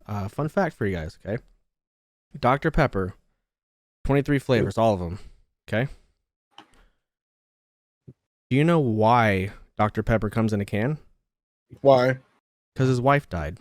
Fun fact for you guys, okay? Dr. Pepper, 23 flavors, all of them, okay? Do you know why Dr. Pepper comes in a can? Why? Because his wife died.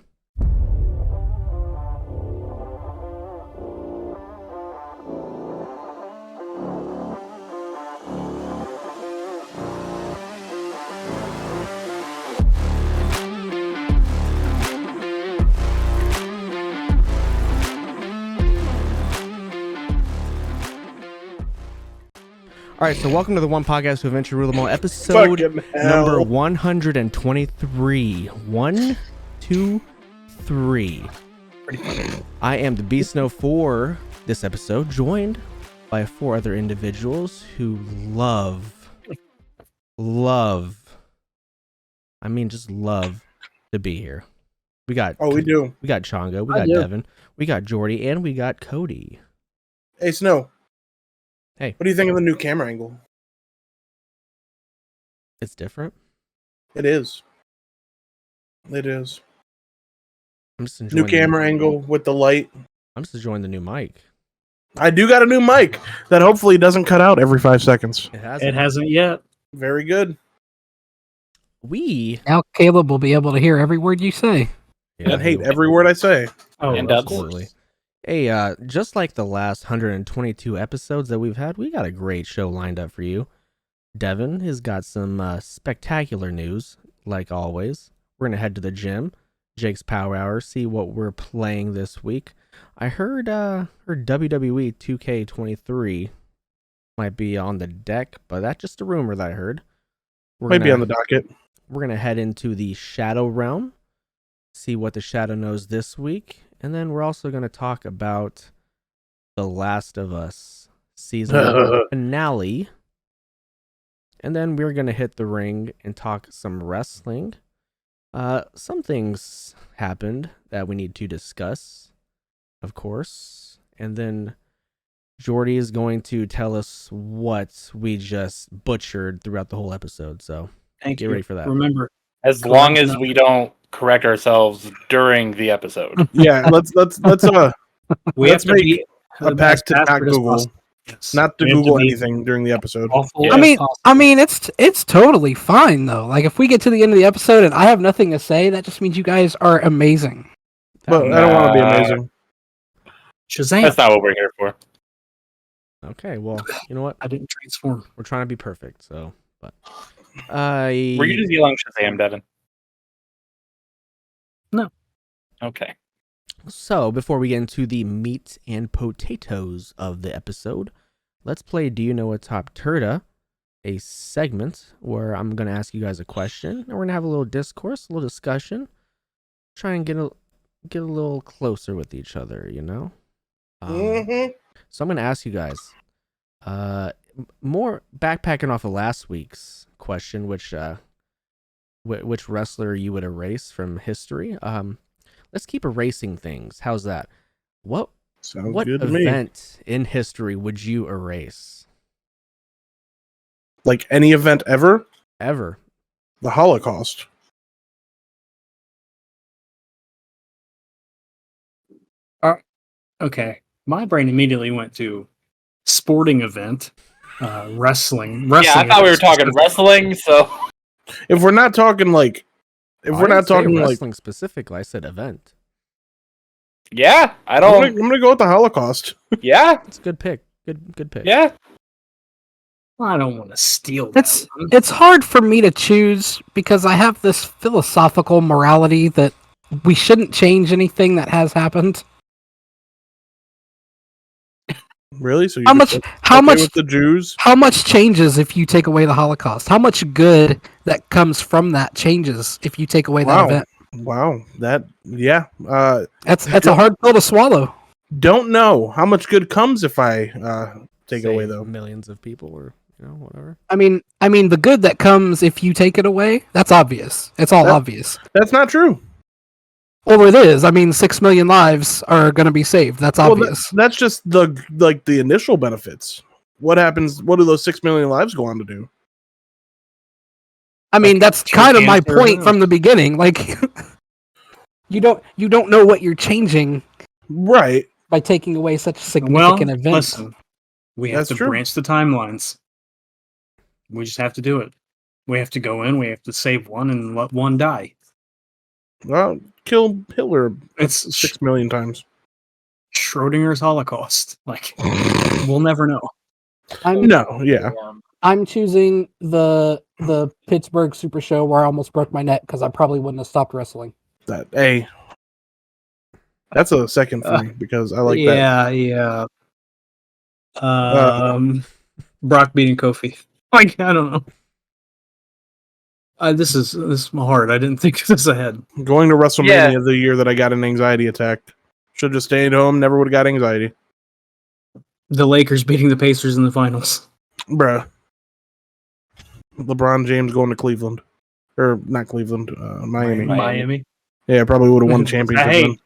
All right, so welcome to the One Podcast to Eventually Rule Them All, episode number 123. 1, 2, 3. I am the Beast Snow for this episode, joined by 4 other individuals who love, just love to be here. We got we do. We got Chongo, we got Devin, we got Jordi, and we got Cody. Hey, Snow. Hey. What do you think of the new camera angle? It's different. It is. It is. I'm just enjoying new camera angle with the light. I'm just enjoying the new mic. I do got a new mic that hopefully doesn't cut out every 5 seconds. It hasn't yet. Very good. Now Caleb will be able to hear every word you say. Yeah, and hate every word I say. Oh, and absolutely. Hey, just like the last 122 episodes that we've had, we got a great show lined up for you. Devin has got some spectacular news, like always. We're going to head to the gym, Jake's Power Hour, see what we're playing this week. I heard WWE 2k23 might be on the deck, but that's just a rumor that I heard. Might be on the docket. We're going to head into the Shadow Realm, see what the Shadow knows this week. And then we're also going to talk about The Last of Us season finale. And then we're going to hit the ring and talk some wrestling. Some things happened that we need to discuss, of course. And then Jordi is going to tell us what we just butchered throughout the whole episode. So get ready for that. Remember, as long as we don't correct ourselves during the episode. Yeah, let's we let's have to be a pact to not Google, not to Google anything during the episode. I mean, it's totally fine though. Like if we get to the end of the episode and I have nothing to say, that just means you guys are amazing. But I don't want to be amazing. Shazam! That's not what we're here for. Okay, well, you know what? I didn't transform. We're trying to be perfect, so. But were you just yelling Shazam, Devin? No. Okay. So, before we get into the meat and potatoes of the episode, let's play Do You Know a TOPTERTA, a segment where I'm going to ask you guys a question, and we're going to have a little discourse, a little discussion, try and get a little closer with each other, you know? So I'm going to ask you guys, more backpacking off of last week's question, which wrestler you would erase from history. Let's keep erasing things. How's that? What event in history would you erase? Like any event ever? Ever. The Holocaust. Okay. My brain immediately went to sporting event, wrestling. Yeah, I thought we were talking wrestling, so if we're not talking like wrestling specifically, I said event. Yeah, I'm gonna go with the Holocaust. Yeah, it's a good pick. Good pick. Yeah. I don't want to steal that. It's hard for me to choose because I have this philosophical morality that we shouldn't change anything that has happened. Really? So how much with the Jews? How much changes if you take away the Holocaust? How much good that comes from that changes if you take away that event? Wow. That's a hard pill to swallow. Don't know how much good comes if I take it away though. Millions of people or whatever. I mean the good that comes if you take it away, that's obvious. It's all obvious. That's not true. Well, it is. I mean, 6 million lives are going to be saved. That's obvious. That's just the initial benefits. What happens? What do those 6 million lives go on to do? I mean, that's kind of my point from the beginning. Like, you don't know what you're changing Right. by taking away such a significant event. Listen, we have That's to true. branch the timelines. We just have to do it. We have to go in. We have to save one and let one die. Well, kill Hitler It's 6 million times. Schrodinger's Holocaust. Like, we'll never know. I'm choosing the Pittsburgh Super Show where I almost broke my neck because I probably wouldn't have stopped wrestling. That's a second for me because I like that. Yeah. Brock beating Kofi. Like, I don't know. This is hard. I didn't think of this ahead. Going to WrestleMania the year that I got an anxiety attack. Should have just stayed home. Never would have got anxiety. The Lakers beating the Pacers in the finals. Bruh. LeBron James going to Cleveland. Or not Cleveland, Miami. Miami. Yeah, probably would have won the championship. Hey,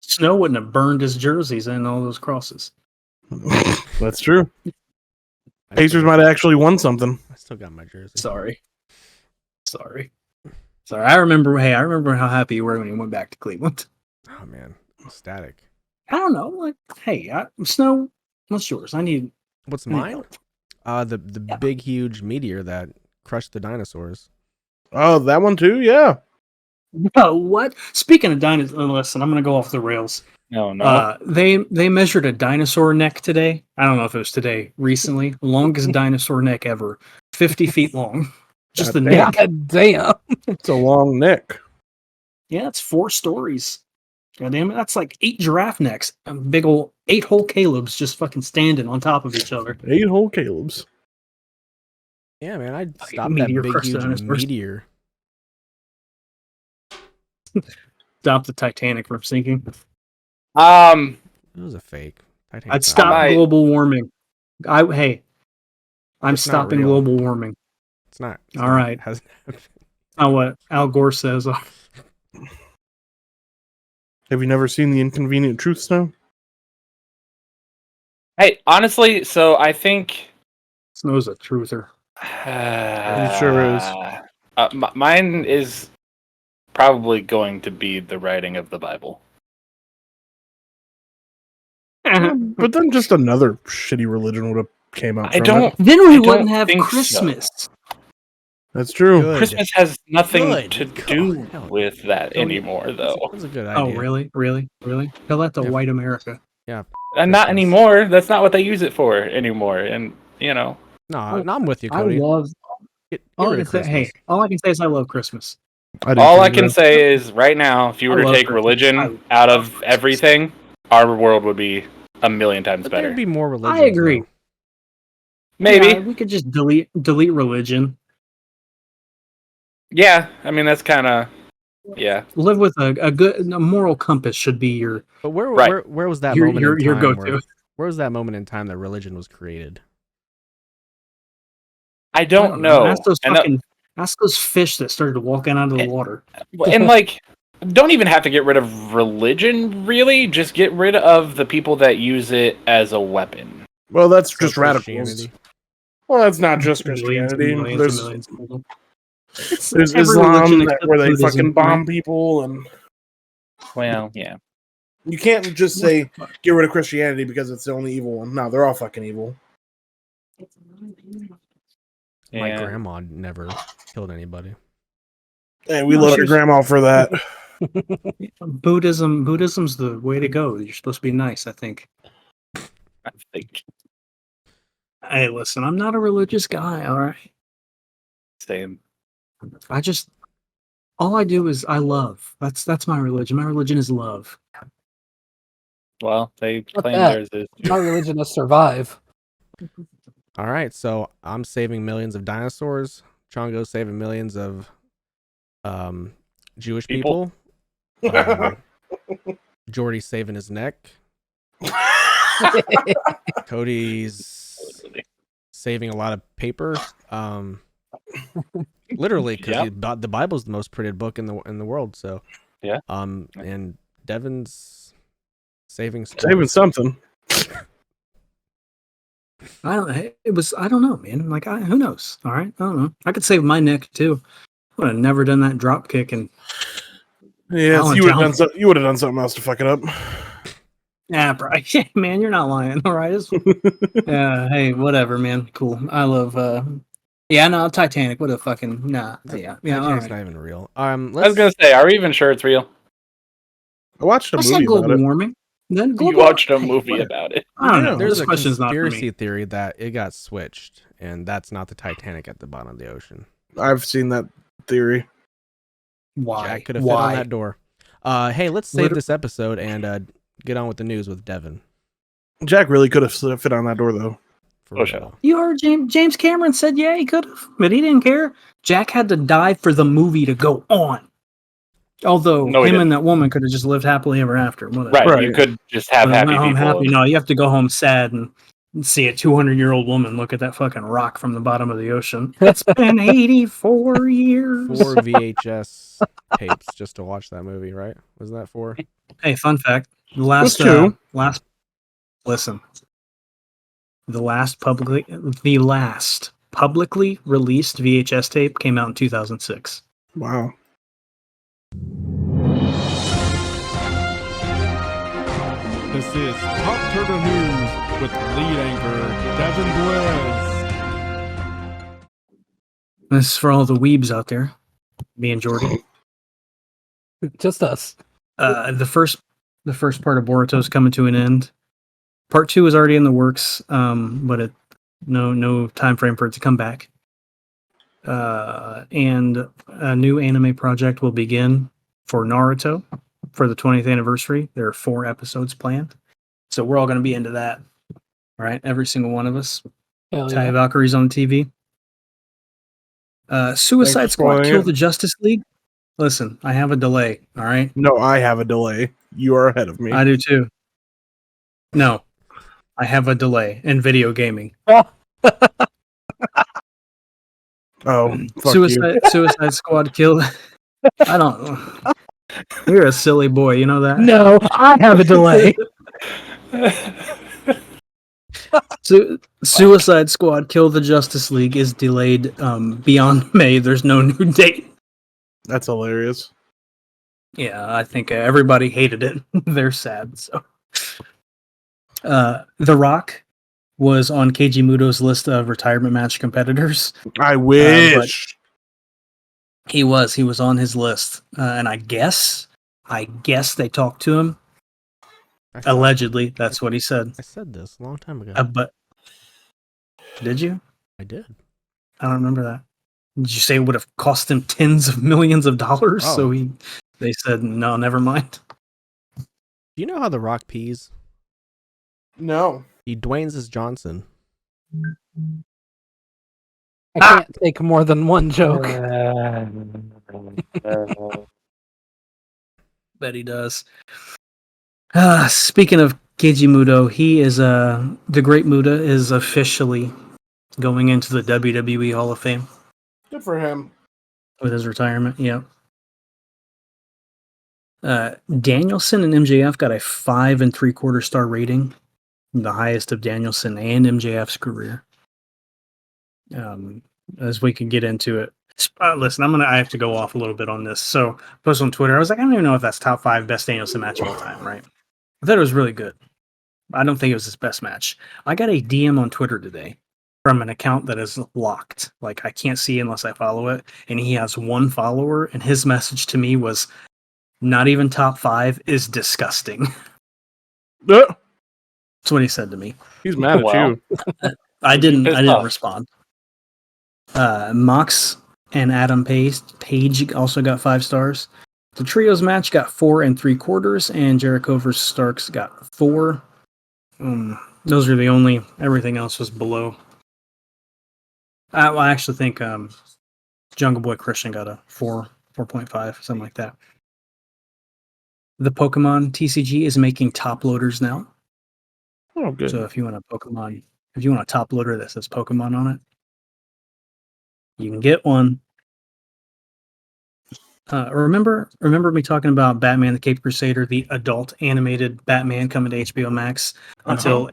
Snow wouldn't have burned his jerseys and all those crosses. That's true. Pacers might have actually won something. I still got my jersey. Sorry. I remember how happy you were when you went back to Cleveland. Oh man, ecstatic. I don't know. Like, hey, Snow, what's yours? What's mine? The big huge meteor that crushed the dinosaurs. Oh, that one too? Yeah. What? Speaking of dinosaurs, listen, I'm gonna go off the rails. No. They measured a dinosaur neck today. I don't know if it was today, recently. Longest dinosaur neck ever. 50 feet long. Just the neck. God damn. It's a long neck. Yeah, it's 4 stories. God damn it. That's like 8 giraffe necks. A big old 8-hole Caleb's just fucking standing on top of each other. 8-hole Caleb's. Yeah, man, I'd Like stop that meteor big crushed huge dinosaurs. meteor. Stop the Titanic from sinking. It was a fake. I'd stop global warming. I'm It's not stopping real. global warming. It's not. All right. What Al Gore says. Have you never seen The Inconvenient Truth, Snow? Hey, honestly, so I think Snow's a truther. He sure is. Mine is probably going to be the writing of the Bible. But then just another shitty religion would have came out. I don't. Then we I wouldn't don't have think Christmas. so. That's true. Good. Christmas has nothing Good. to God, do hell. with that anymore, though. That's a good idea. Oh, really? Tell that to Yeah. white America. Yeah. And not Christmas. anymore. That's not what they use it for anymore. And No, I'm with you, I Cody. love. Get All I rid can of say, Christmas. all I can say is I love Christmas. all I can say is right now, if you were I to love take Christmas. religion I out love of Christmas. everything, our world would be a million times But better. there'd be more religions. I agree. though. Maybe. Yeah, we could just delete religion. Yeah, I mean that's kind of Live with a moral compass should be your But where Right. where was that your moment your, in your time? go-to. Where was that moment in time that religion was created? I don't know. Ask those fish that started walking out of the water. And like, don't even have to get rid of religion. Really, just get rid of the people that use it as a weapon. Well, that's So just radicals. Christianity. Well, that's not just Millions and Christianity. millions There's and millions of people. there's every Islam religion except where they Buddhism, fucking bomb right? people, and Well, yeah. you can't just say get rid of Christianity because it's the only evil one. No, they're all fucking evil. My Yeah. grandma never killed anybody. Hey, we No, love she your was- grandma for that. Buddhism's the way to go. You're supposed to be nice, I think. I think Hey, listen, I'm not a religious guy, all right? same. All I do is I love. That's my religion. My religion is love. Well, they Fuck claim that. theirs is. My religion is survive. All right, so I'm saving millions of dinosaurs. Chongo's saving millions of Jewish people. Jordi's saving his neck. Cody's saving a lot of paper. Literally, because the Bible's the most printed book in the world. So Yeah. And Devin's saving Saving something. I don't know, man. Like who knows? All right. I don't know. I could save my neck too. I would have never done that drop kick and Yes, Alan you would have Johnson. done something. You would have done something else to fuck it up. Yeah, bro. Man, you're not lying. All right. Hey, whatever, man. Cool. I love. Yeah, no, Titanic. What a fucking nah. Yeah. All Titanic's right. not even real. I was gonna say, are we even sure it's real? I watched a I movie said about global it. warming. Then You global. watched a Hey, movie whatever. about it. I don't know. Yeah. There's This a question's not for conspiracy me. theory that it got switched, and that's not the Titanic at the bottom of the ocean. I've seen that theory. Why? Jack could have fit on that door. Hey, let's save Liter- this episode and get on with the news with Devin. Jack really could have fit on that door, though. For Oh, real. sure. You heard James Cameron said, yeah, he could have, but he didn't care. Jack had to die for the movie to go on. Although No, he him didn't. and that woman could have just lived happily ever after. Whatever. Right, Right. you could just have But happy went home people. happy. No, you have to go home sad and see a 200-year-old woman look at that fucking rock from the bottom of the ocean. It's been 84 years. 4 VHS tapes just to watch that movie, right? Was that 4? Hey, fun fact: the last two. listen, the last publicly released VHS tape came out in 2006. Wow. This is TOPTERTA News with lead anchor Devin Boyz. This is for all the weebs out there. Me and Jordi. Just us. The first part of Boruto's coming to an end. Part 2 is already in the works, but no time frame for it to come back. And a new anime project will begin for Naruto for the 20th anniversary. There are 4 episodes planned, so we're all going to be into that. All right, every single one of us. Hell Ty yeah. Valkyrie's on TV. Suicide Thanks for Squad spoiling Kill it. the Justice League. Listen, I have a delay. All right, No, I have a delay. You are ahead of me. I do too. No, I have a delay in video gaming. Oh, fuck you. Suicide Squad Kill. I don't. You're a silly boy. You know that. No, I have a delay. Suicide Squad Kill the Justice League is delayed beyond May. There's no new date. That's hilarious. Yeah, I think everybody hated it. They're sad. So, The Rock was on Keiji Muto's list of retirement match competitors. I wish. He was on his list, and I guess they talked to him. Allegedly, that's what he said. I said this a long time ago. But did you? I did. I don't remember that. Did you say it would have cost him tens of millions of dollars? Oh. So they said no, never mind. Do you know how The Rock pees? No. He Dwayne's his Johnson. I can't take more than one joke. Bet he does. Speaking of Keiji Muto, he is the Great Muta is officially going into the WWE Hall of Fame Good for him. with his retirement. Yeah. Danielson and MJF got a 5 3/4 star rating, the highest of Danielson and MJF's career. As we can get into it. Listen, I have to go off a little bit on this. So, I posted on Twitter. I was like, I don't even know if that's top 5 best Danielson match of all time, right? I thought it was really good. I don't think it was his best match. I got a DM on Twitter today from an account that is locked. Like, I can't see unless I follow it. And he has 1 follower, and his message to me was, not even top 5 is disgusting. That's what he said to me. He's mad at Wow. you. I didn't Pissed off. respond. Mox and Adam Page also got 5 stars. The trios match got 4 3/4, and Jericho vs. Starks got 4. Those are the only. Everything else was below. I actually think Jungle Boy Christian got a 4.5, something like that. The Pokemon TCG is making top loaders now. Oh, good. So if you want a top loader that says Pokemon on it, you can get one. Remember me talking about Batman the Caped Crusader, the adult animated Batman coming to HBO Max until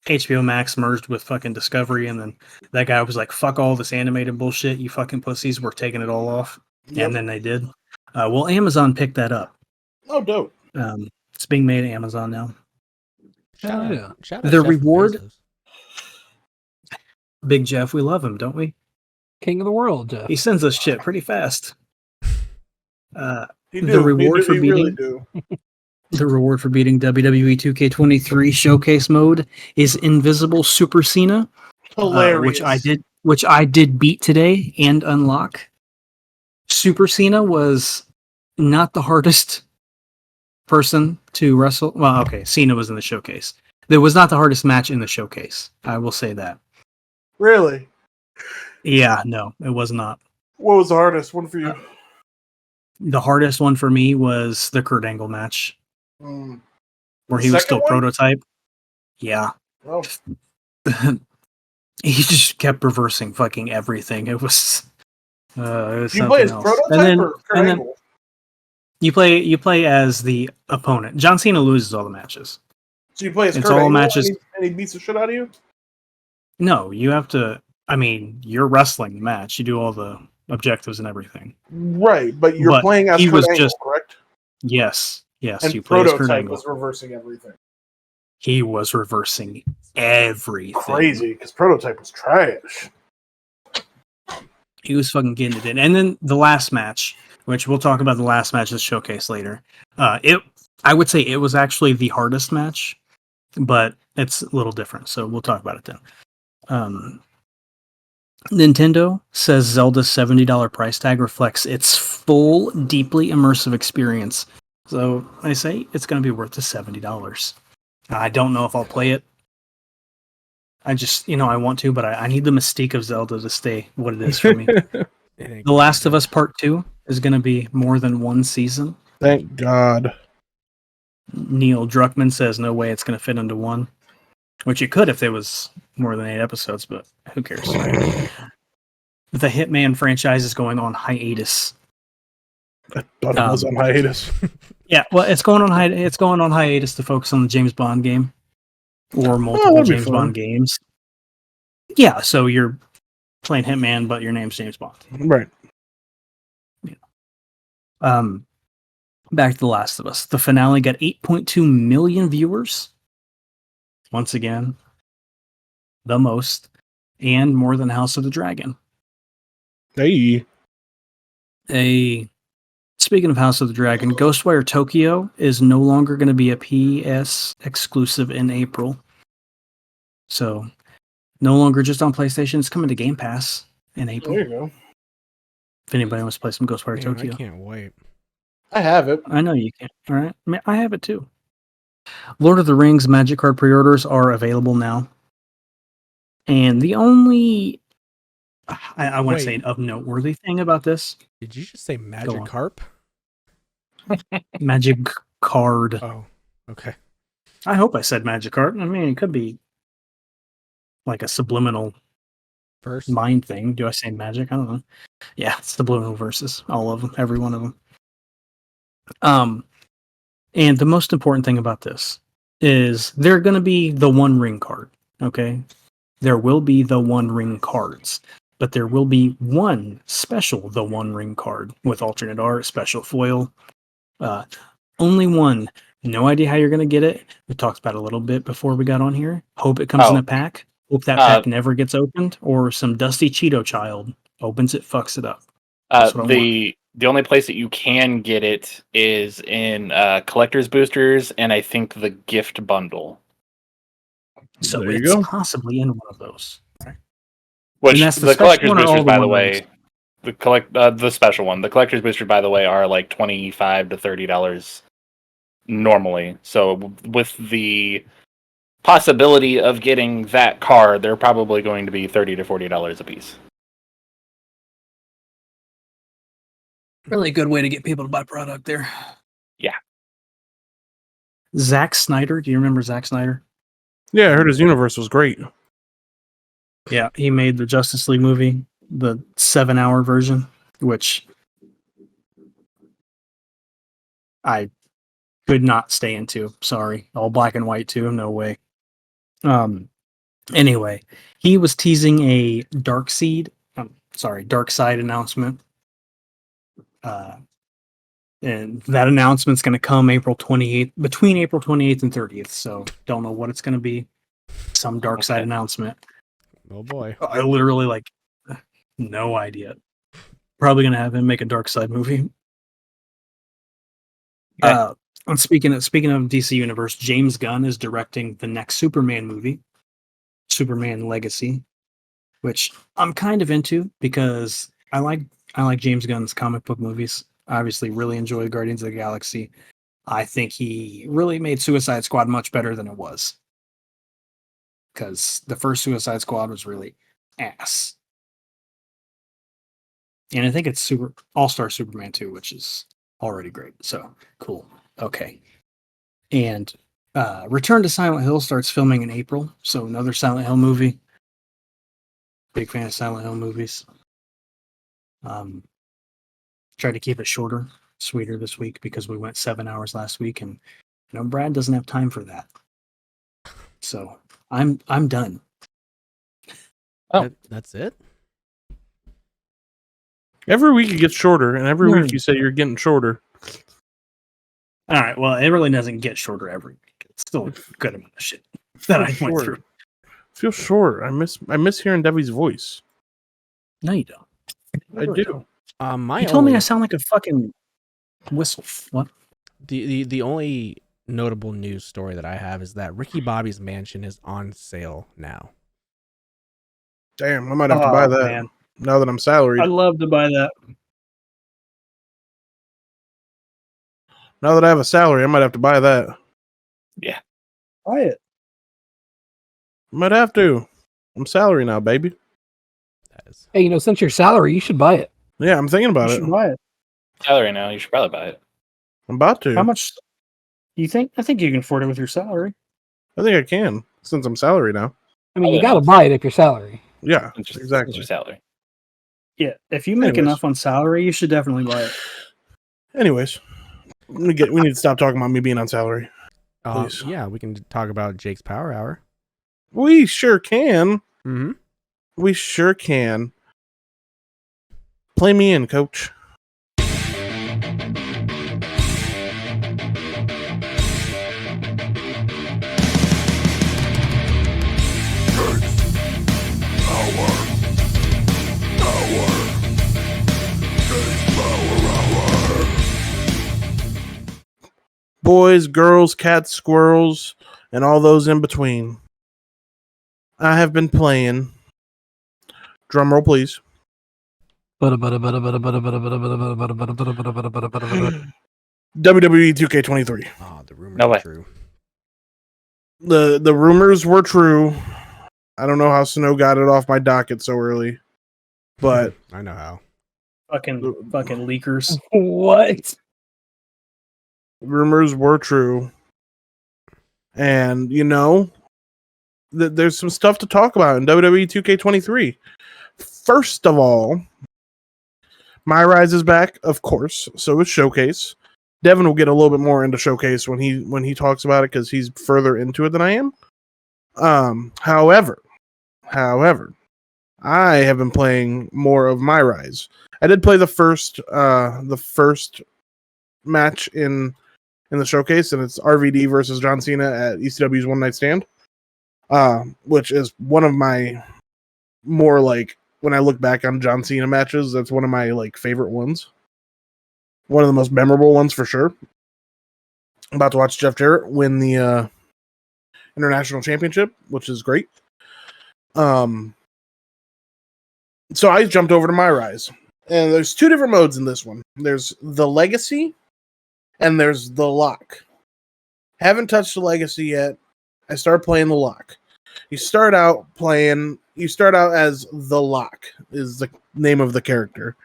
HBO Max merged with fucking Discovery, and then that guy was like, fuck all this animated bullshit, you fucking pussies, we're taking it all off. Yep. And then they did. Well, Amazon picked that up. Oh, dope. It's being made at Amazon now. Shout Yeah. out. Shout The out Jeff reward- Bezos. Big Jeff, we love him, don't we? King of the world, Jeff. He sends us shit pretty fast. He The do. reward he for really beating- do. The reward for beating WWE 2k23 showcase mode is Invisible Super Cena, Hilarious. which I did beat today and unlock. Super Cena was not the hardest person to wrestle. Well, okay, Cena was in the showcase. There was not the hardest match in the showcase. I will say that. Really? Yeah, no, it was not. What was the hardest one for you? The hardest one for me was the Kurt Angle match, Mm. where The he was second still one? prototype. Yeah. Oh, He just kept reversing fucking everything. It was you play something as else. prototype And then, or Kurt and then Angle? you play as the opponent. John Cena loses all the matches. So you play as it's Kurt all Angle matches- and he beats the shit out of you? No, you have to. I mean, you're wrestling the match. You do all the objectives and everything. Right, but you're But playing as he Kurt was Angle, just- correct? Yes, And you play as Kurt prototype Angle. was reversing everything. He was reversing everything. Crazy, because prototype was trash. He was fucking getting it in. And then the last match, which we'll talk about the last match of the showcase later. I would say it was actually the hardest match, but it's a little different. So we'll talk about it then. Nintendo says Zelda's $70 price tag reflects its full, deeply immersive experience. So I say it's going to be worth the $70. I don't know if I'll play it. I just, I want to, but I need the mystique of Zelda to stay what it is for me. The Last of Us Part 2 is going to be more than one season. Thank God. Neil Druckmann says no way it's going to fit into one. Which it could if there was more than 8 episodes, but who cares? The Hitman franchise is going on hiatus. I thought it was on hiatus. Yeah, well, it's going on hiatus to focus on the James Bond game or multiple that'd be James fun. Bond games. Yeah, so you're playing Hitman, but your name's James Bond. Right. Back to The Last of Us. The finale got 8.2 million viewers. Once again, the most, and more than House of the Dragon. Hey. Speaking of House of the Dragon, Ghostwire Tokyo is no longer going to be a PS exclusive in April. So, no longer just on PlayStation. It's coming to Game Pass in April. There you go. If anybody wants to play some Ghostwire Man, Tokyo. I can't wait. I have it. I know you can. All right. I have it too. Lord of the Rings Magic Card pre-orders are available now. And the only, I want to say, Wait. of noteworthy thing about this, Did you just say on. Magikarp? Magic Card. Oh, okay. I hope I said Magic Card. I mean, it could be like a subliminal First, mind thing. Do I say magic? I don't know. Yeah, subliminal verses. All of them. Every one of them. And the most important thing about this is they're going to be the One Ring card. Okay? There will be the One Ring cards. But there will be one special The One Ring card with alternate art, special foil. Only one. No idea how you're going to get it. We talked about it a little bit before we got on here. Hope it comes in a pack. Hope that pack never gets opened. Or some dusty Cheeto child opens it, fucks it up. That's what I want. The only place that you can get it is in collector's boosters, and I think the gift bundle. So There you it's go. possibly in one of those. Which And that's the the special collector's one or all boosters, the by the one way, the special one. The collector's boosters, by the way, are like $25 to $30 normally. So with the possibility of getting that card, they're probably going to be $30 to $40 a piece. Really good way to get people to buy product there. Yeah. Zack Snyder. Do you remember Zack Snyder? Yeah, I heard his universe was great. Yeah, he made the Justice League movie, the 7-hour version, which I could not stay into. Sorry. All black and white too. No way. Anyway, he was teasing a Dark Side announcement. And that announcement's going to come April 28th, between April 28th and 30th. So don't know what it's going to be. Some dark side announcement. Oh boy. I literally like no idea. Probably going to have him make a dark side movie. Okay. And speaking of DC Universe, James Gunn is directing the next Superman movie, Superman Legacy, which I'm kind of into because I like James Gunn's comic book movies. I obviously really enjoy Guardians of the Galaxy. I think he really made Suicide Squad much better than it was. Because the first Suicide Squad was really ass. And I think it's All-Star Superman 2, which is already great. So, cool. Okay. And Return to Silent Hill starts filming in April. So, another Silent Hill movie. Big fan of Silent Hill movies. Tried to keep it shorter, sweeter this week because we went 7 hours last week, and Brad doesn't have time for that. So I'm done. Oh. That's it? Every week it gets shorter, and every week you say you're getting shorter. All right. Well, it really doesn't get shorter every week. It's still a good amount of shit that I went through. Feel short. I miss hearing Debbie's voice. No, you don't. I do. You told me I sound like a fucking whistle. What? The only notable news story that I have is that Ricky Bobby's mansion is on sale now. Damn, I might have to buy that man. now that I'm salaried. I'd love to buy that. Now that I have a salary, I might have to buy that. Yeah. Buy it. Might have to. I'm salary now, baby. That is. Hey, since your salary, you should buy it. Yeah, I'm thinking about You it. should buy it. Salary now. You should probably buy it. I'm about to. How much? You think? I think you can afford it with your salary. I think I can, since I'm salary now. I mean, Oh, you yeah. got to buy it if you're salary. Yeah, It's just, exactly. It's your salary. Yeah, if you make Anyways. enough on salary, you should definitely buy it. Anyways, we need to stop talking about me being on salary. Please. Yeah, we can talk about Jake's Power Hour. We sure can. Mm-hmm. We sure can. Play me in, coach. Boys, girls, cats, squirrels, and all those in between. I have been playing. Drum roll, please. WWE 2k23. Oh, the rumors No are way. true. The rumors were true. I don't know how Snow got it off my docket so early, but I know how. Fucking leakers. What? rumors were true. And there's some stuff to talk about in WWE 2k23. First of all, My Rise is back, of course. So is Showcase. Devin will get a little bit more into Showcase when he talks about it because he's further into it than I am. However, I have been playing more of My Rise. I did play the first match in the Showcase, and it's RVD versus John Cena at ECW's One Night Stand, which is one of my more like, when I look back on John Cena matches, that's one of my like favorite ones. One of the most memorable ones for sure. I'm about to watch Jeff Jarrett win the International Championship, which is great. So I jumped over to My Rise. And there's two different modes in this one. There's the Legacy and there's the Lock. Haven't touched the Legacy yet. I started playing the Lock. You start out as the Lock is the name of the character,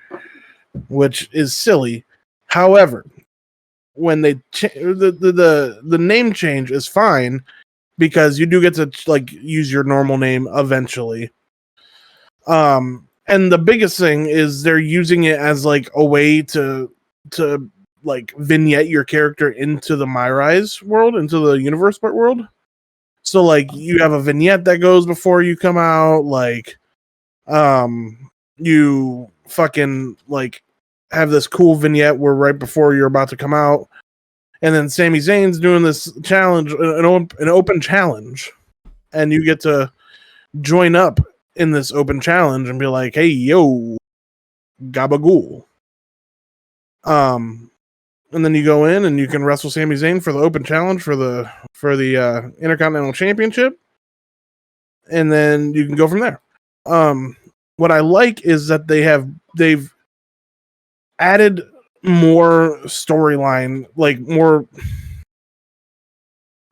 which is silly. However, when they the name change is fine because you do get to like use your normal name eventually. And the biggest thing is they're using it as like a way to like vignette your character into the My Rise world, into the universe world. So like you have a vignette that goes before you come out, like you fucking like have this cool vignette where right before you're about to come out, and then Sami Zayn's doing this challenge, an open challenge, and you get to join up in this open challenge and be like, "Hey, yo, gabagool." And then you go in and you can wrestle Sami Zayn for the open challenge for the Intercontinental Championship, and then you can go from there. What I like is that they've added more storyline, like more. I'm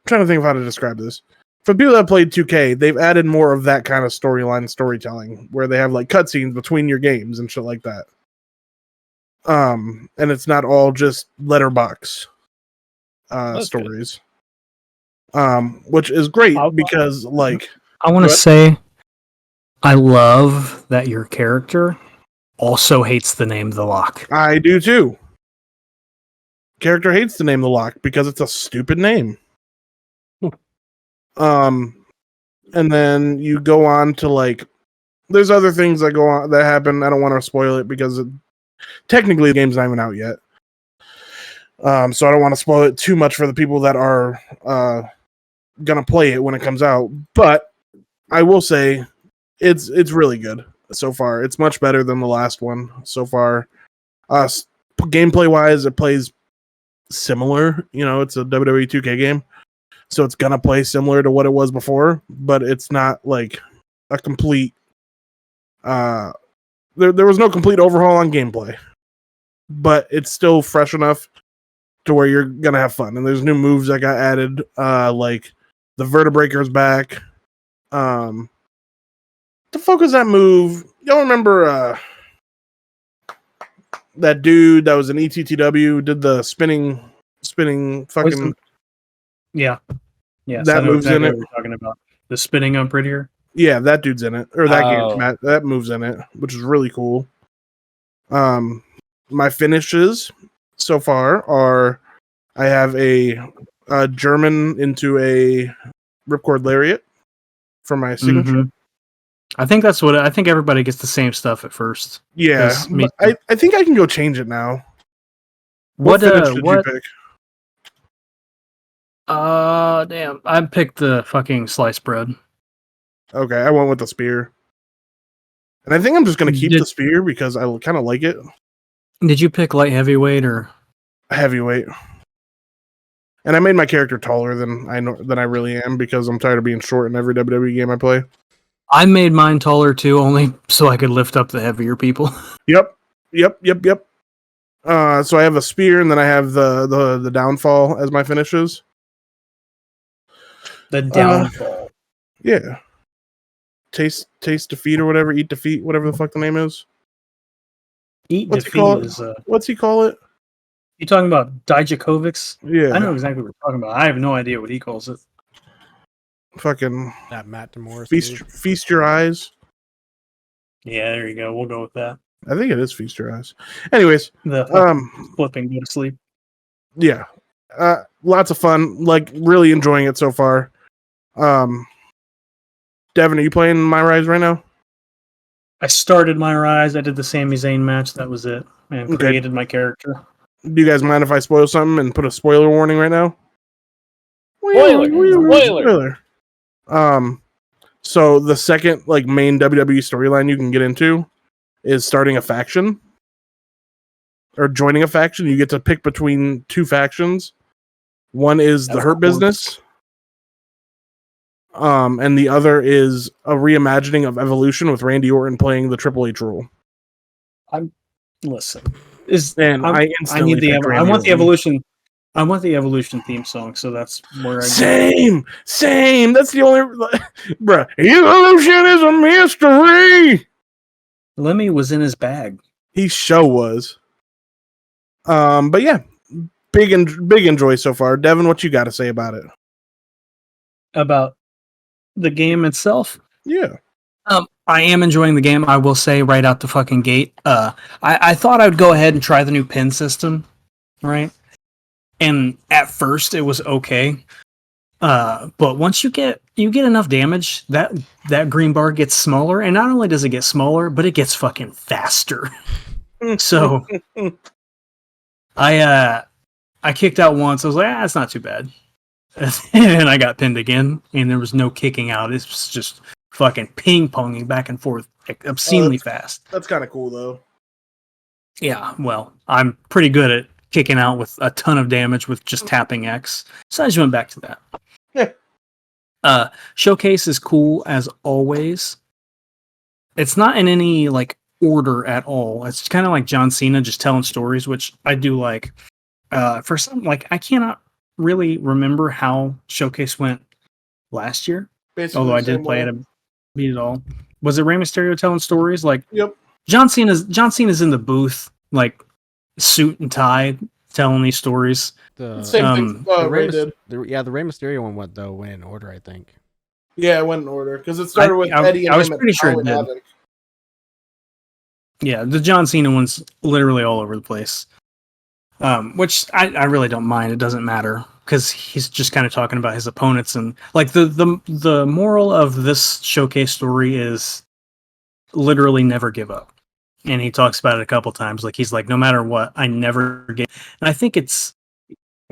trying to think of how to describe this. For people that played 2K, they've added more of that kind of storytelling where they have like cutscenes between your games and shit like that. And it's not all just letterbox stories. Which is great because like I want to say I love that your character also hates the name The Lock. I do too. Character hates the name The Lock because it's a stupid name. And then you go on to like, there's other things that go on that happen. I don't want to spoil it because technically the game's not even out yet. So I don't want to spoil it too much for the people that are gonna play it when it comes out. But I will say it's really good so far. It's much better than the last one so far. Gameplay wise, it plays similar. You know, it's a WWE 2K game, so it's gonna play similar to what it was before. But it's not like a complete. There was no complete overhaul on gameplay, but it's still fresh enough to where you're gonna have fun. And there's new moves that got added, like the Vertebreaker's back. The fuck was that move? Y'all remember that dude that was an ETTW did the spinning fucking. Yeah. That moves in it. What we're talking about the spinning up right here. Yeah, that dude's in it, or that game. That move's in it, which is really cool. My finishes so far are I have a German into a ripcord lariat for my signature. Mm-hmm. I think that's what I think. Everybody gets the same stuff at first. Yeah, I think I can go change it now. What finish did you pick? Damn! I picked the fucking sliced bread. Okay, I went with the spear, and I think I'm just gonna keep the spear because I kind of like it. Did you pick light heavyweight or heavyweight? And I made my character taller than I really am because I'm tired of being short in every WWE game I play. I made mine taller too, only so I could lift up the heavier people. Yep. So I have a spear, and then I have the downfall as my finishes. The downfall. Yeah. Taste defeat or whatever. Eat defeat, whatever the fuck the name is. What's he call it? You talking about Dijakovic's? Yeah. I know exactly what you're talking about. I have no idea what he calls it. Fucking that Matt DeMorris. Feast your eyes. Yeah, there you go. We'll go with that. I think it is feast your eyes. Anyways, the flipping go to sleep. Yeah. Lots of fun. Like really enjoying it so far. Devin, are you playing My Rise right now? I started My Rise. I did the Sami Zayn match. That was it. And created my character. Do you guys mind if I spoil something and put a spoiler warning right now? Spoiler. So the second like main WWE storyline you can get into is starting a faction or joining a faction. You get to pick between two factions. One is the Hurt Business. And the other is a reimagining of Evolution with Randy Orton playing the Triple H role. I want the Evolution. I want the Evolution theme song, so that's where I Same. That's the only bruh. Evolution is a mystery. Lemmy was in his bag. He show was. But yeah, big enjoy so far. Devin, what you got to say about it? About the game itself? Yeah. I am enjoying the game. I will say right out the fucking gate. I thought I would go ahead and try the new pin system, right? And at first it was okay. But once you get enough damage, that green bar gets smaller, and not only does it get smaller, but it gets fucking faster. So I kicked out once. I was like, it's not too bad. And I got pinned again, and there was no kicking out. It was just fucking ping-ponging back and forth obscenely fast. That's kind of cool, though. Yeah, well, I'm pretty good at kicking out with a ton of damage with just tapping X. So I just went back to that. Yeah. Showcase is cool as always. It's not in any like order at all. It's kind of like John Cena just telling stories, which I do like. For some, like I cannot really remember how Showcase went last year. Basically although I the did same play way. it, beat it all. Was it Rey Mysterio telling stories? Like, Yep. John Cena's in the booth, like suit and tie, telling these stories. The Same thing Ray did. The Rey Mysterio one went in order, I think. Yeah, it went in order because it started with Eddie and I was him pretty at sure it Halloween did. Havoc. Yeah, the John Cena one's literally all over the place. Which I really don't mind. It doesn't matter because he's just kind of talking about his opponents and like the moral of this Showcase story is literally never give up. And he talks about it a couple times. Like he's like, no matter what, I never give. And I think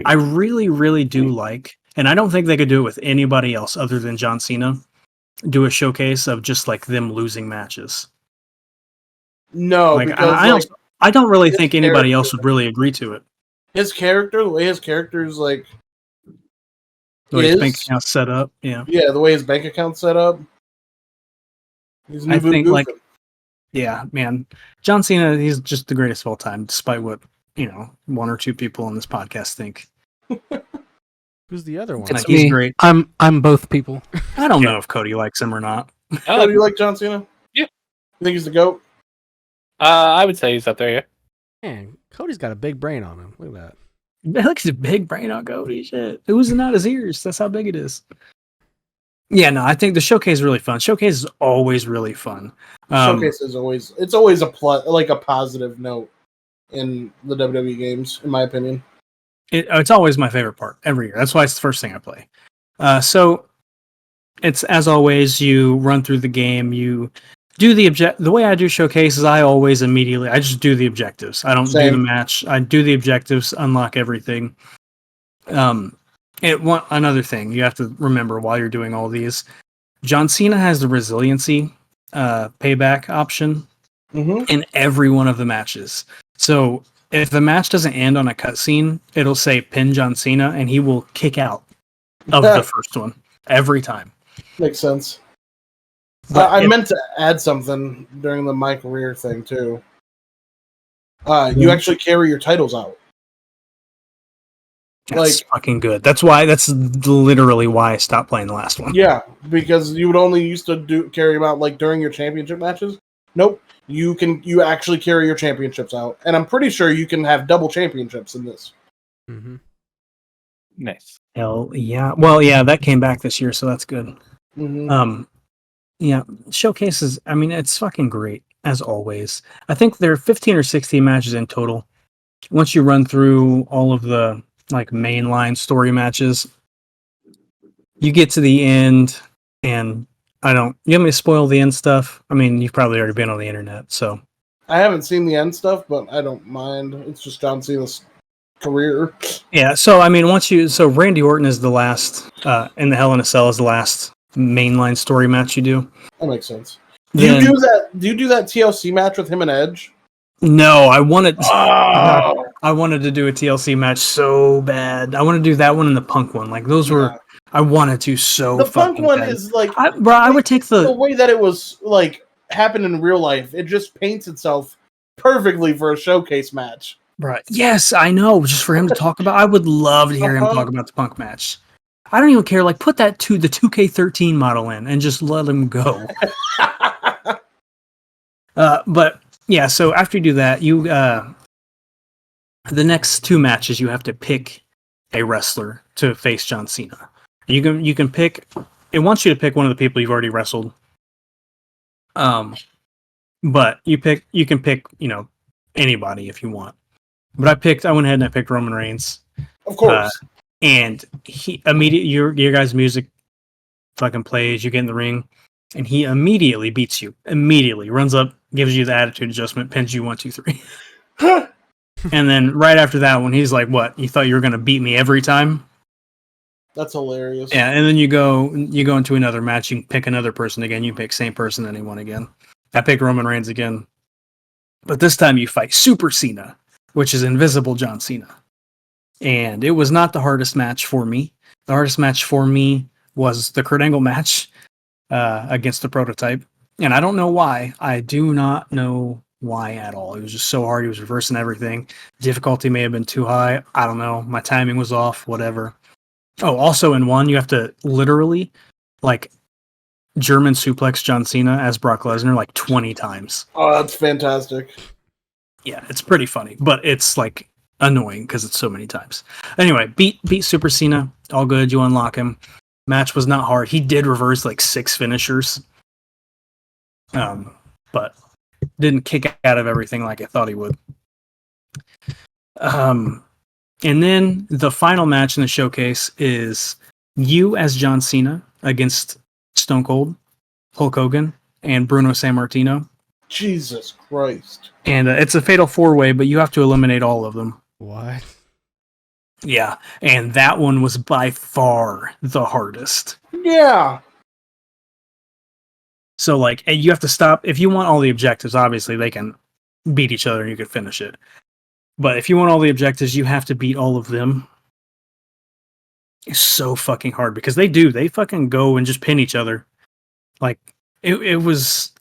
I really, really do like, and I don't think they could do it with anybody else other than John Cena. Do a showcase of just like them losing matches. No, Like because I don't really his think anybody else character- would really agree to it. his character, the way his character is like, The way his is- bank account's set up, yeah. yeah, the way his bank account's set up. He's I think, like, goofing. Yeah, man. John Cena, he's just the greatest of all time, despite what, one or two people on this podcast think. Who's the other one? It's It's he's me. great. I'm both people. I don't know if Cody likes him or not. Do you like John Cena? Yeah. You think he's the GOAT? I would say he's up there, yeah. Man, Cody's got a big brain on him. Look at that. That looks a big brain on Cody. Shit. Oozing out his ears. That's how big it is. Yeah, no, I think the showcase is really fun. Showcase is always really fun. Showcase is always a like a positive note in the WWE games, in my opinion. It's always my favorite part every year. That's why it's the first thing I play. So it's as always, you run through the game, you do the way I do showcases, I just do the objectives. I don't do the match. I do the objectives, unlock everything. Another thing you have to remember while you're doing all these, John Cena has the resiliency payback option in every one of the matches. So if the match doesn't end on a cutscene, it'll say pin John Cena, and he will kick out of the first one every time. Makes sense. But I meant to add something during the my career thing too. You actually carry your titles out. That's fucking good. That's literally why I stopped playing the last one. Yeah, because you would only used to carry them out like during your championship matches. Nope, you actually carry your championships out, and I'm pretty sure you can have double championships in this. Mm-hmm. Nice. Hell yeah. Well, yeah, that came back this year, so that's good. Mm-hmm. Yeah, showcases. I mean, it's fucking great as always. I think there are 15 or 16 matches in total. Once you run through all of the like mainline story matches, you get to the end, and you want me to spoil the end stuff? I mean, you've probably already been on the internet, so I haven't seen the end stuff, but I don't mind. It's just John Cena's career. yeah. So I mean, Randy Orton is the last, in the Hell in a Cell is the last mainline story match you do. That makes sense. Do you do that TLC match with him and Edge? No, I wanted. Oh. I wanted to do a TLC match so bad. I want to do that one and the Punk one. Like those were. I wanted to so. The Punk one bad. is like, I would take the way that it was like happened in real life. It just paints itself perfectly for a showcase match. Right. Yes, I know. Just for him to talk about, I would love to hear him talk about the Punk match. I don't even care. Like, put that to the 2K13 model in and just let him go. But yeah, so after you do that, the next two matches you have to pick a wrestler to face John Cena. You can pick. It wants you to pick one of the people you've already wrestled. But you can pick anybody if you want. But I went ahead and I picked Roman Reigns. Of course. And he immediately your guys' music fucking plays. You get in the ring. And he immediately beats you. Immediately runs up, gives you the attitude adjustment, pins you 1, 2, 3. And then right after that one, he's like, "What? You thought you were going to beat me every time?" That's hilarious. Yeah. And then you go into another match. You pick another person again. You pick same person, and he won again. I pick Roman Reigns again, but this time you fight Super Cena, which is Invisible John Cena. And it was not the hardest match for me. The hardest match for me was the Kurt Angle match against the Prototype. And I don't know why. I do not know why at all. It was just so hard. He was reversing everything. Difficulty may have been too high. I don't know. My timing was off, whatever. Oh, also in one, you have to literally, like, German suplex John Cena as Brock Lesnar like 20 times. Oh, that's fantastic. Yeah, it's pretty funny, but it's like annoying because it's so many times. Anyway, beat Super Cena. All good. You unlock him. Match was not hard. He did reverse like 6 finishers. But didn't kick out of everything like I thought he would. And then the final match in the showcase is you as John Cena against Stone Cold, Hulk Hogan, and Bruno Sammartino. Jesus Christ. And it's a fatal 4-way, but you have to eliminate all of them. What? Yeah, and that one was by far the hardest. Yeah. So, like, you have to stop. If you want all the objectives, obviously, they can beat each other and you can finish it. But if you want all the objectives, you have to beat all of them. It's so fucking hard because they do. They fucking go and just pin each other. Like, it was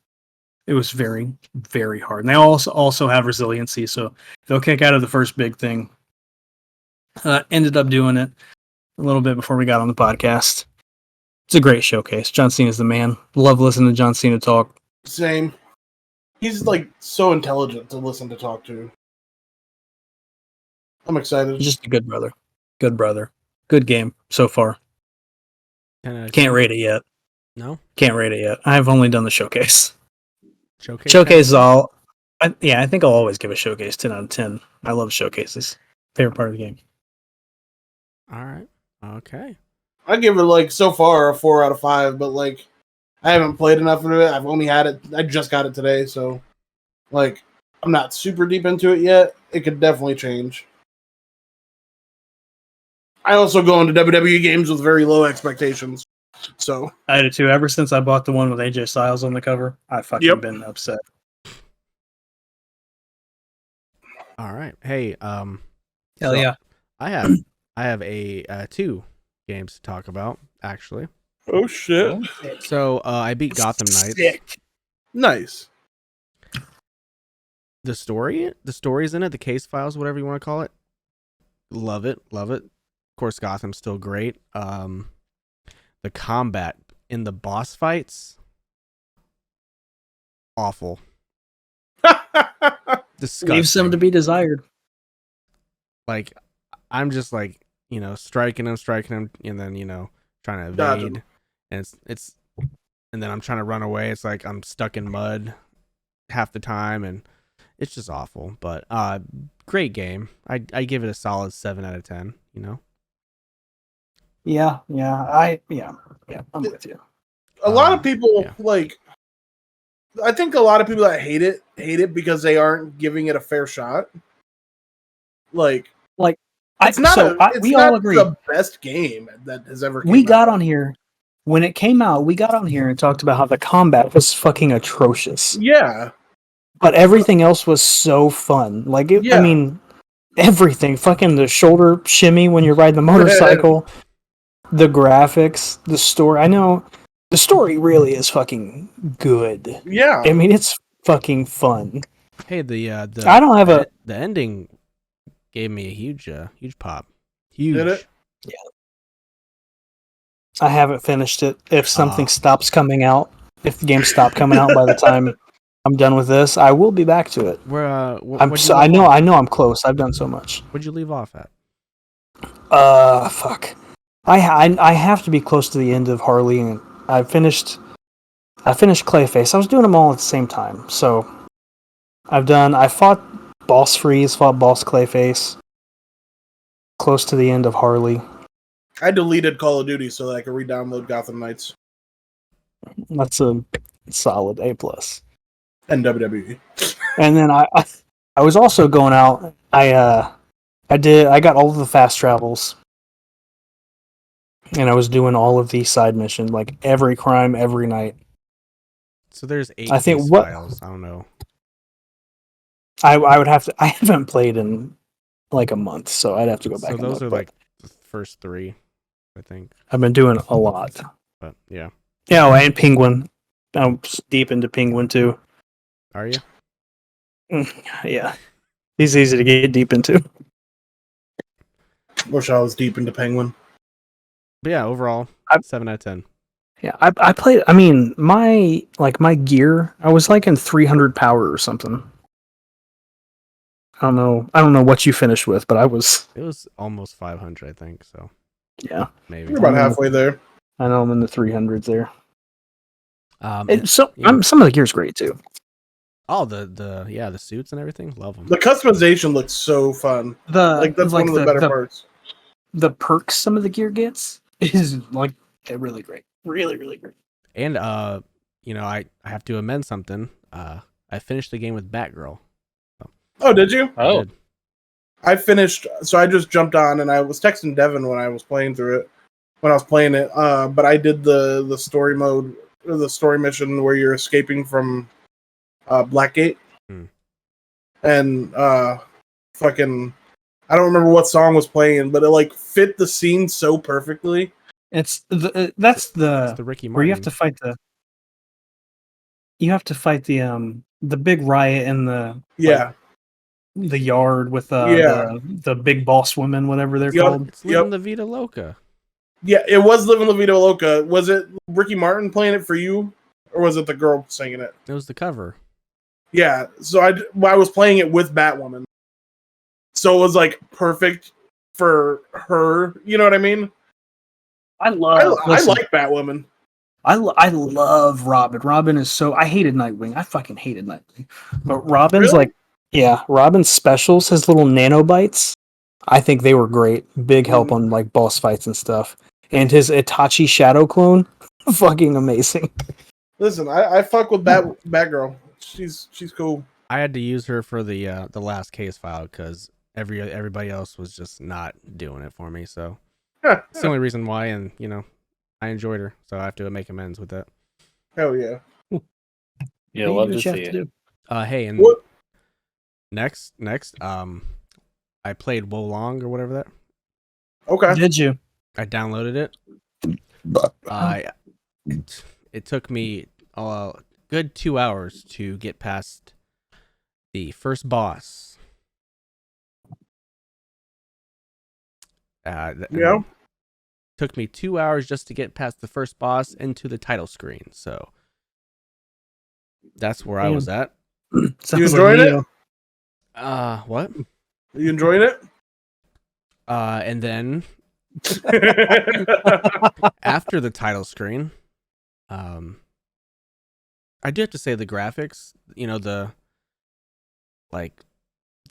very, very hard. And they also have resiliency, so they'll kick out of the first big thing. Ended up doing it a little bit before we got on the podcast. It's a great showcase. John Cena's the man. Love listening to John Cena talk. Same. He's like so intelligent to listen to talk to. I'm excited. He's just a good brother. Good brother. Good game so far. Can't rate it yet. No? Can't rate it yet. I've only done the showcase. Showcase is all. I think I'll always give a showcase 10 out of 10. I love showcases. Favorite part of the game. All right. Okay. I give it like so far a 4 out of 5, but like I haven't played enough of it. I've only had it. I just got it today, so like I'm not super deep into it yet. It could definitely change. I also go into WWE games with very low expectations, so I did too. Ever since I bought the one with AJ Styles on the cover, I've fucking been upset. All right. Hey, Hell so yeah. I have a 2 games to talk about, actually. oh shit, So I beat Gotham Knights. Sick. nice. The stories in it, the case files, whatever you want to call it. Love it. Of course, Gotham's still great. The combat in the boss fights, awful. Disgusting. Leave some to be desired. Like, I'm just like, striking him, and then, trying to Dodge evade. him. And it's and then I'm trying to run away. It's like I'm stuck in mud half the time, and it's just awful. But great game. I give it a solid 7 out of 10, Yeah, I'm with you. A lot of people yeah. like. I think a lot of people that hate it because they aren't giving it a fair shot. Like it's not. We all agree. The best game that has ever. We got on here when it came out. We got on here and talked about how the combat was fucking atrocious. Yeah, But everything else was so fun. Like, Yeah. I mean, everything. Fucking the shoulder shimmy when you're riding the motorcycle, the graphics, the story. I know the story really is fucking good. yeah. I mean, it's fucking fun. Hey, the I don't have a. the ending gave me a huge pop. Huge. Did it? I haven't finished it. If something stops coming out, if the games stop coming out by the time I'm done with this, I will be back to it. Where I know I'm close. I've done so much. Where'd you leave off at? Fuck. I have to be close to the end of Harley, and I finished Clayface. I was doing them all at the same time. So I fought Boss Freeze, fought Boss Clayface. Close to the end of Harley. I deleted Call of Duty so that I could re-download Gotham Knights. That's a solid A+. And WWE. And then I was also going out. I got all of the fast travels, and I was doing all of the side missions, like every crime every night. So there's 8 I think case what- files. I don't know. I would have to. I haven't played in like a month, so I'd have to go back. So and those look, are but like the first 3, I think. I've been doing a lot. But yeah. Yeah, oh, and Penguin. I'm deep into Penguin too. Are you? Yeah, he's easy to get deep into. Wish I was deep into Penguin. But yeah, overall, I- 7 out of 10. Yeah, I played. I mean, my gear. I was like in 300 power or something. I don't know what you finished with, but I was. It was almost 500, I think. So Yeah, maybe. We're about halfway there. I know I'm in the 300s there. And- So yeah. some of the gear's great too. Oh, the suits and everything. Love them. The customization looks so fun. Like that's one of the better parts. The perks some of the gear gets is like really great, really great. And you know, I have to amend something. I finished the game with Batgirl. Oh, did you? I Oh, did. I finished, so I just jumped on and I was texting Devin when I was playing through it, when I was playing it. But I did the story mode, or the story mission where you're escaping from Blackgate, and fucking, I don't remember what song was playing, but it like fit the scene so perfectly. It's that's It's the the Ricky Martin. where you have to fight the big riot in the Yeah, the yard with Yeah. the big boss women, whatever they're Yup. called. It's Living La Vida Loca. yeah, it was "Living La Vida Loca." Was it Ricky Martin playing it for you, or was it the girl singing it? It was the cover. Yeah, so I was playing it with Batwoman, so it was like perfect for her. You know what I mean? I I love. like Batwoman. I love Robin. Robin is so. I hated Nightwing. I fucking hated Nightwing. But Robin's Really? like, yeah, Robin's specials, his little nanobites. I think they were great. Big help on like boss fights and stuff. And his Itachi Shadow clone, fucking amazing. Listen, I fuck with Batgirl. She's cool. I had to use her for the last case file because everybody else was just not doing it for me. So it's the only reason why, and you know, I enjoyed her, so I have to make amends with that. Hell yeah. yeah, You love do to what you see have it. to do. Hey, and What? next, I played Wolong or whatever that. Okay. Did you? I downloaded it. It took me a good 2 hours to get past the first boss. Yeah. Took me 2 hours just to get past the first boss into the title screen. So that's where I was at. Sounds You enjoying it? Neo. What? Are you enjoying it? And then after the title screen, I do have to say the graphics, you know, the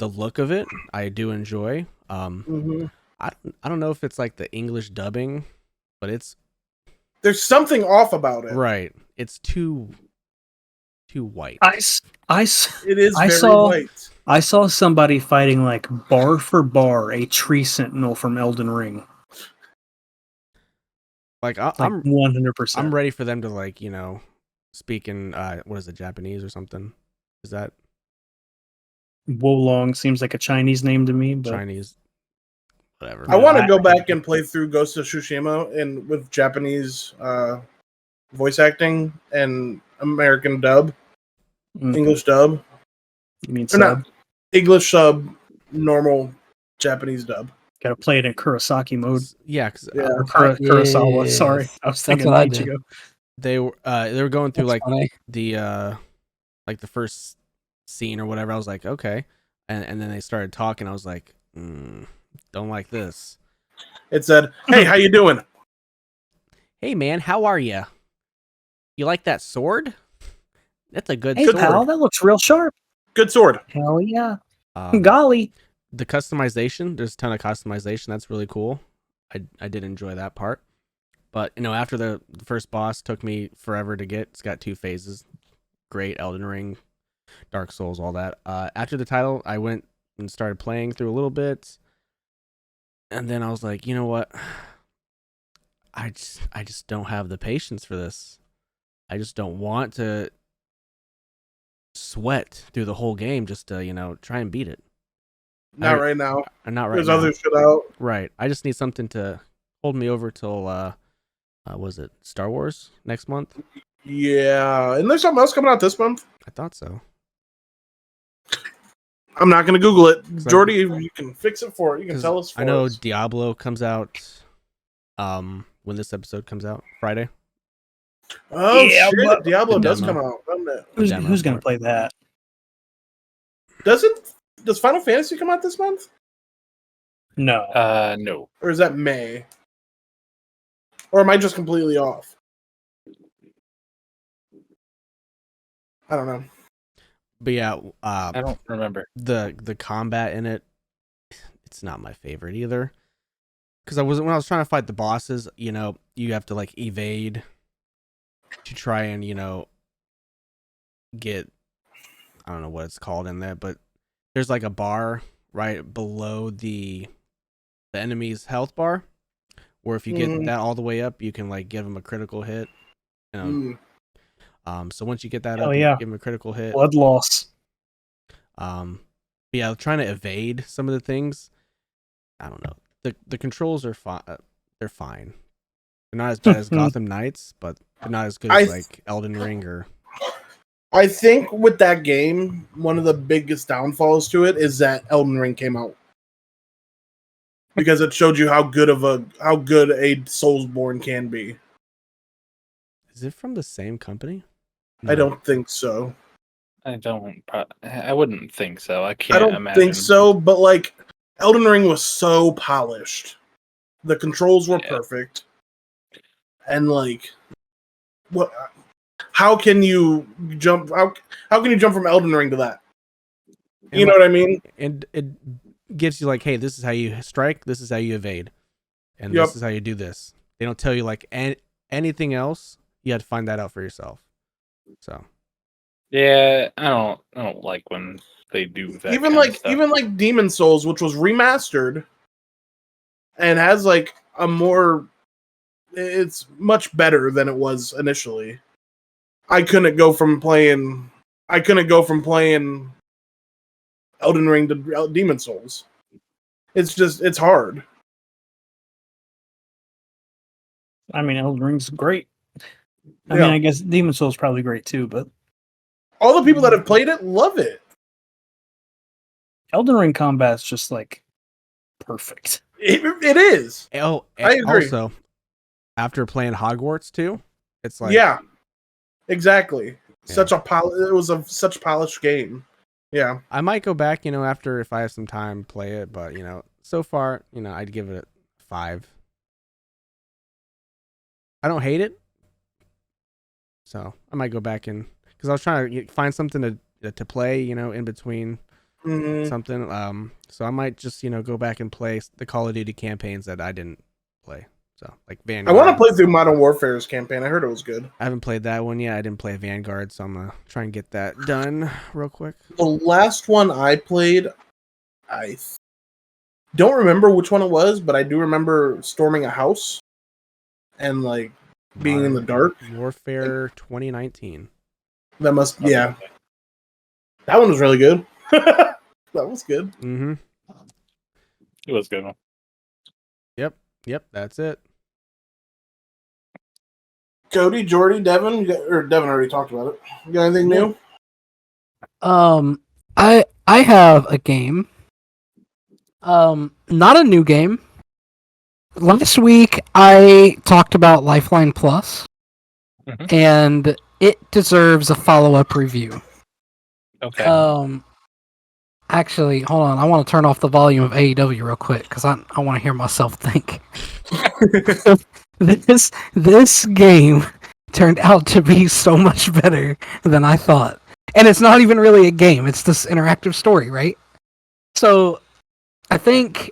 look of it, I do enjoy. Mhm. I don't know if it's like the English dubbing, but it's There's something off about it. right. It's too white. It is I very saw- white. I saw somebody fighting like bar for bar a tree sentinel from Elden Ring. Like Like I'm 100%. I'm ready for them to like, you know, speak in what is it, Japanese or something? Is that Wolong seems like a Chinese name to me, but Chinese? Whatever. I want to I- go back and play through Ghost of Tsushima and with Japanese voice acting and American dub, Mm. English dub, you mean or not sub. English sub, normal Japanese dub. Gotta play it in Kurosaki mode. Yeah, because Yeah. Or Kurosawa, Yes. sorry. I was That's thinking what I Ichigo. they were going through That's like funny. the first scene or whatever. I was like, okay, and then they started talking. I was like, don't like this. It said, "Hey, how you doing?" Hey man, how are you? You like that sword? That's a good Hey sword. pal, that looks real sharp. Good sword. Hell yeah. Um, Golly. the customization, there's a ton of customization. That's really cool. I did enjoy that part. But after the first boss took me forever to get. It's got 2 phases. Great, Elden Ring, Dark Souls, all that. After the title, I went and started playing through a little bit, and then I was like, you know what? I just don't have the patience for this. I just don't want to sweat through the whole game just to try and beat it. Not right now. Not right There's now. other shit out. Right. I just need something to hold me over till was it Star Wars next month? Yeah, and there's something else coming out this month. I thought so. I'm not gonna Google it. So- Jordi, you can fix it for it. You can 'Cause tell us. For I know us. Diablo comes out when this episode comes out, Friday. Oh Yeah, shit! but- Diablo The does demo. come out, doesn't it? Demo Who's going for to play that? Does it? Does Final Fantasy come out this month, No. No. or is that May? Or am I just completely off? I don't know. But yeah, I don't remember. the combat in it, it's not my favorite either. Because when I was trying to fight the bosses, you have to like evade to try and get, I don't know what it's called in there, but there's like a bar right below the enemy's health bar, where if you get that all the way up, you can like give them a critical hit. So once you get that Hell up, yeah. you give them a critical hit. Blood loss. But yeah, trying to evade some of the things. I don't know. The controls are fine. They're fine. They're not as bad as Gotham Knights, but they're not as good as like Elden Ring or. I think with that game, one of the biggest downfalls to it is that Elden Ring came out because it showed you how good a Soulsborne can be. Is it from the same company? I don't think so. I don't. I wouldn't think so. I can't I don't imagine. think so, but like Elden Ring was so polished. The controls were perfect. And like what how can you jump how can you jump from Elden Ring to that? You know what I mean? And it gives you like, hey, this is how you strike, this is how you evade. And this is how you do this. They don't tell you like anything else. You have to find that out for yourself. So Yeah, I don't like when they do that. Even kind of stuff. like Demon Souls, which was remastered and has like a more, it's much better than it was initially. I couldn't go from playing Elden Ring to Demon Souls. It's hard. I mean, Elden Ring's great. I mean, I guess Demon Souls is probably great too, but all the people that have played it love it. Elden Ring combat's just like perfect. It is. Oh, I agree. Also, after playing Hogwarts too, it's like Yeah, exactly. Yeah. It was such a polished game. Yeah, I might go back, after if I have some time, play it. But so far, I'd give it a 5. I don't hate it, so I might go back and because I was trying to find something to play, in between something. So I might just go back and play the Call of Duty campaigns that I didn't play. So like Vanguard. I want to play through Modern Warfare's campaign. I heard it was good. I haven't played that one yet. I didn't play Vanguard, so I'm gonna try and get that done real quick. The last one I played, I don't remember which one it was, but I do remember storming a house and like being in the dark. Warfare 2019. That must, yeah. That one was really good. That was good. Mm-hmm. It was good. Yep, that's it. Cody, Jordi, Devin, Devin already talked about it. You got anything new? I have a game. Not a new game. Last week I talked about Lifeline Plus, and it deserves a follow-up review. Okay. Actually, hold on. I want to turn off the volume of AEW real quick because I want to hear myself think. This game turned out to be so much better than I thought. And it's not even really a game. It's this interactive story, right? So I think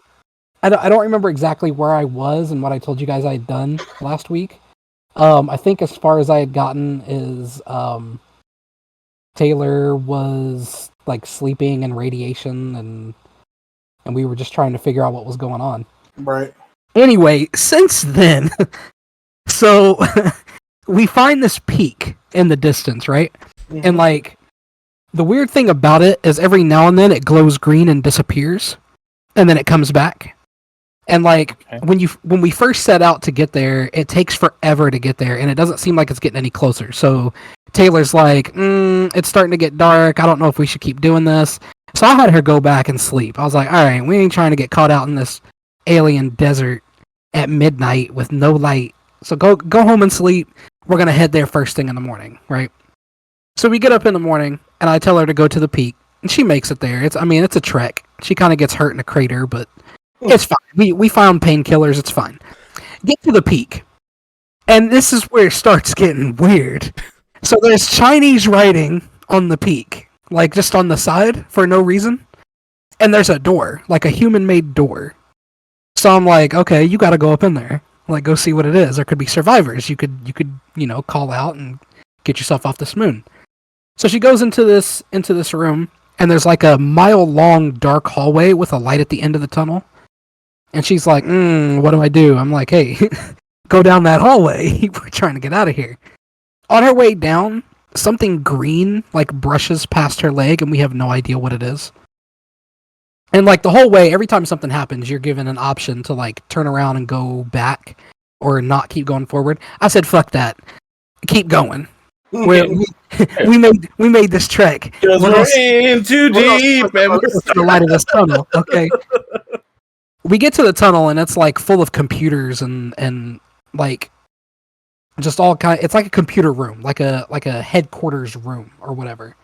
I don't remember exactly where I was and what I told you guys I had done last week. I think as far as I had gotten is Taylor was like sleeping and radiation, and we were just trying to figure out what was going on. Right. Anyway, since then, so we find this peak in the distance, right? Mhm. And like the weird thing about it is every now and then it glows green and disappears, and then it comes back. And like when we first set out to get there, it takes forever to get there, and it doesn't seem like it's getting any closer. So Taylor's like, it's starting to get dark. I don't know if we should keep doing this. So I had her go back and sleep. I was like, all right, we ain't trying to get caught out in this alien desert at midnight with no light. So go home and sleep. We're gonna head there first thing in the morning, right? So we get up in the morning, and I tell her to go to the peak, and she makes it there. It's a trek. She kind of gets hurt in a crater, but it's fine. We found painkillers. It's fine. Get to the peak, and this is where it starts getting weird. So there's Chinese writing on the peak, like just on the side for no reason, and there's a door, like a human-made door. So I'm like, okay, you got to go up in there, like go see what it is. There could be survivors. You could call out and get yourself off this moon. So she goes into this room, and there's like a mile-long dark hallway with a light at the end of the tunnel. And she's like, what do I do? I'm like, hey, go down that hallway. We're trying to get out of here. On her way down, something green like brushes past her leg, and we have no idea what it is. And like the whole way, every time something happens, you're given an option to like turn around and go back or not keep going forward. I said, fuck that. Keep going. we made this trek. We're in too deep, and we're the light of this tunnel. Okay. We get to the tunnel, and it's like full of computers and like just all kind. It's like a computer room, like a headquarters room or whatever.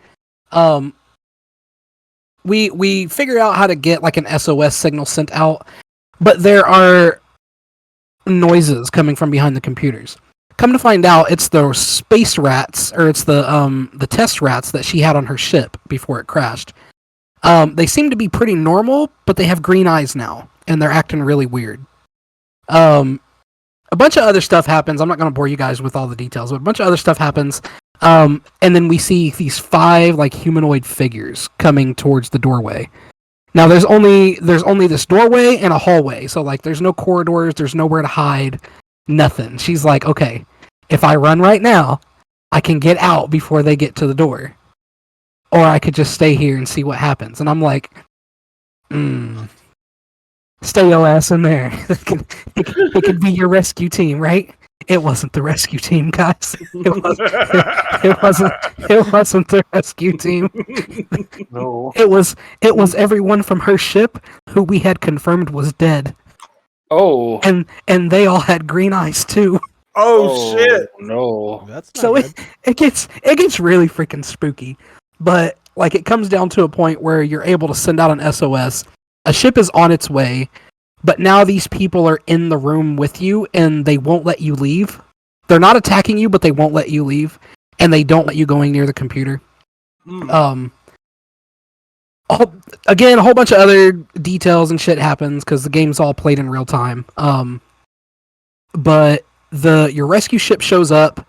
We figure out how to get like an SOS signal sent out, but there are noises coming from behind the computers. Come to find out, it's the space rats, or it's the test rats that she had on her ship before it crashed. They seem to be pretty normal, but they have green eyes now, and they're acting really weird. A bunch of other stuff happens. I'm not going to bore you guys with all the details, but a bunch of other stuff happens. And then we see these 5 like humanoid figures coming towards the doorway. Now there's only this doorway and a hallway, so like there's no corridors, there's nowhere to hide, nothing. She's like, okay, if I run right now, I can get out before they get to the door. Or I could just stay here and see what happens. And I'm like, stay your ass in there. It could be your rescue team, right? It wasn't the rescue team, guys. It wasn't the rescue team. No. It was everyone from her ship who we had confirmed was dead. Oh. And they all had green eyes too. Oh shit. No. That's not So good. it gets really freaking spooky. But like it comes down to a point where you're able to send out an SOS. A ship is on its way, but now these people are in the room with you and they won't let you leave. They're not attacking you, but they won't let you leave, and they don't let you going near the computer. Again, a whole bunch of other details and shit happens because the game's all played in real time. But your rescue ship shows up,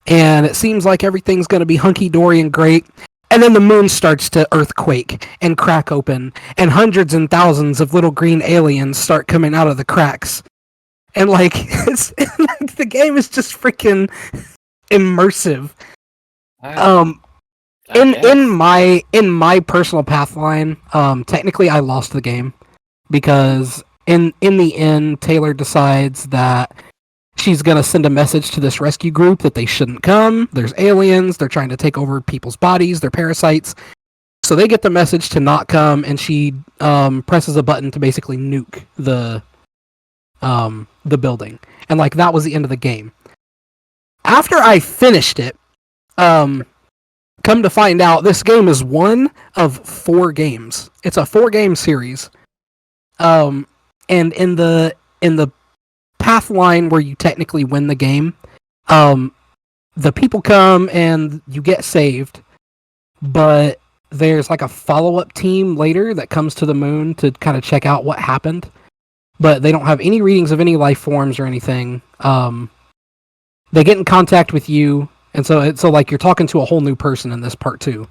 and it seems like everything's going to be hunky-dory and great. And then the moon starts to earthquake and crack open, and hundreds and thousands of little green aliens start coming out of the cracks. And like, like the game is just freaking immersive. In my personal pathline, technically I lost the game because in the end Taylor decides that she's gonna send a message to this rescue group that they shouldn't come. There's aliens. They're trying to take over people's bodies. They're parasites. So they get the message to not come, and she presses a button to basically nuke the building. And like that was the end of the game. After I finished it, come to find out, this game is one of 4 games. It's a 4-game series. And in the path line where you technically win the game, the people come and you get saved, but there's like a follow-up team later that comes to the moon to kind of check out what happened. but they don't have any readings of any life forms or anything. They get in contact with you, and so like you're talking to a whole new person in this part too.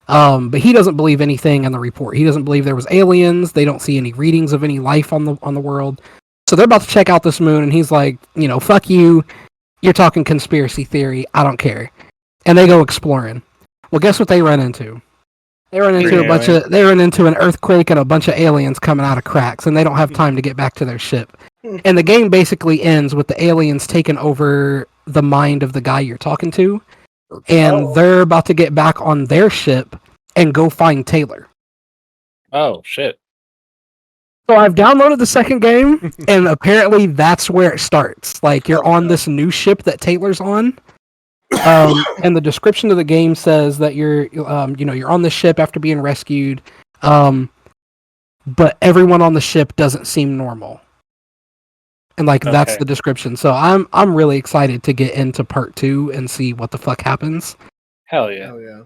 But he doesn't believe anything in the report. He doesn't believe there was aliens. They don't see any readings of any life on the world. So they're about to check out this moon, and he's like, fuck you. You're talking conspiracy theory. I don't care. And they go exploring. Well, guess what they run into? They run into an earthquake and a bunch of aliens coming out of cracks, and they don't have time to get back to their ship. And the game basically ends with the aliens taking over the mind of the guy you're talking to, and they're about to get back on their ship and go find Taylor. Oh, shit. So I've downloaded the second game, and apparently that's where it starts. Like, you're on this new ship that Taylor's on. And the description of the game says that you're on the ship after being rescued, but everyone on the ship doesn't seem normal, and that's the description. So I'm really excited to get into part 2 and see what the fuck happens. Hell yeah! Hell yeah!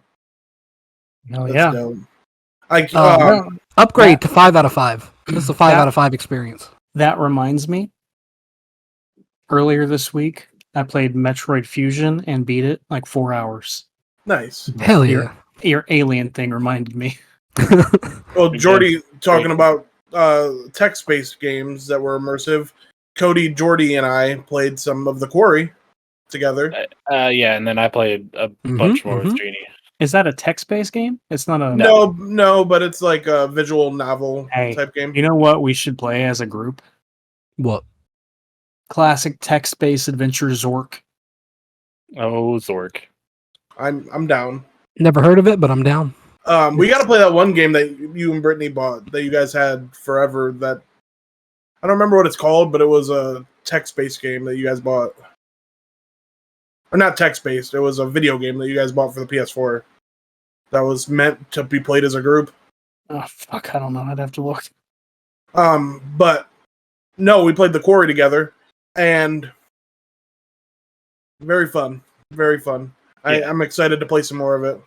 Oh That's yeah. dope. Upgrade to 5 out of 5. This is a 5 out of 5 experience. That reminds me. Earlier this week, I played Metroid Fusion and beat it like 4 hours. Nice. Hell yeah! Your alien thing reminded me. Well, Jordi talking about text-based games that were immersive. Cody, Jordi, and I played some of the Quarry together. Yeah, and then I played a bunch more with Genie. Is that a text-based game? It's not a... No, but it's like a visual novel type game. You know what we should play as a group? What? Classic text-based adventure Zork. Oh, Zork. I'm down. Never heard of it, but I'm down. We got to play that one game that you and Brittany bought that you guys had forever. That I don't remember what it's called, but it was a text-based game that you guys bought. Or not text-based. It was a video game that you guys bought for the PS4 that was meant to be played as a group. Oh, fuck. I don't know. I'd have to look. But no, we played the Quarry together, and very fun. Very fun. Yeah. I'm excited to play some more of it.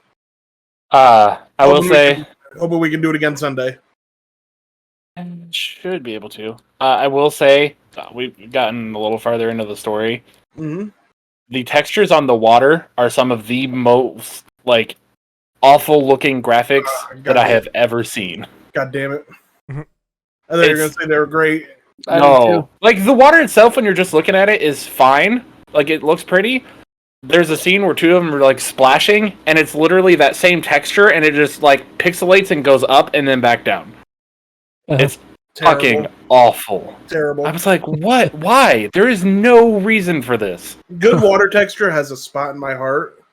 I will say... Hoping we can do it again Sunday. Should be able to. I will say, we've gotten a little farther into the story. Mm-hmm. The textures on the water are some of the most, awful-looking graphics that I have ever seen. God damn it. I thought you were going to say they were great. No. The water itself, when you're just looking at it, is fine. It looks pretty. There's a scene where two of them are, splashing, and it's literally that same texture, and it just, pixelates and goes up and then back down. It's fucking awful. Terrible. I was like, what? Why? There is no reason for this. Good water texture has a spot in my heart.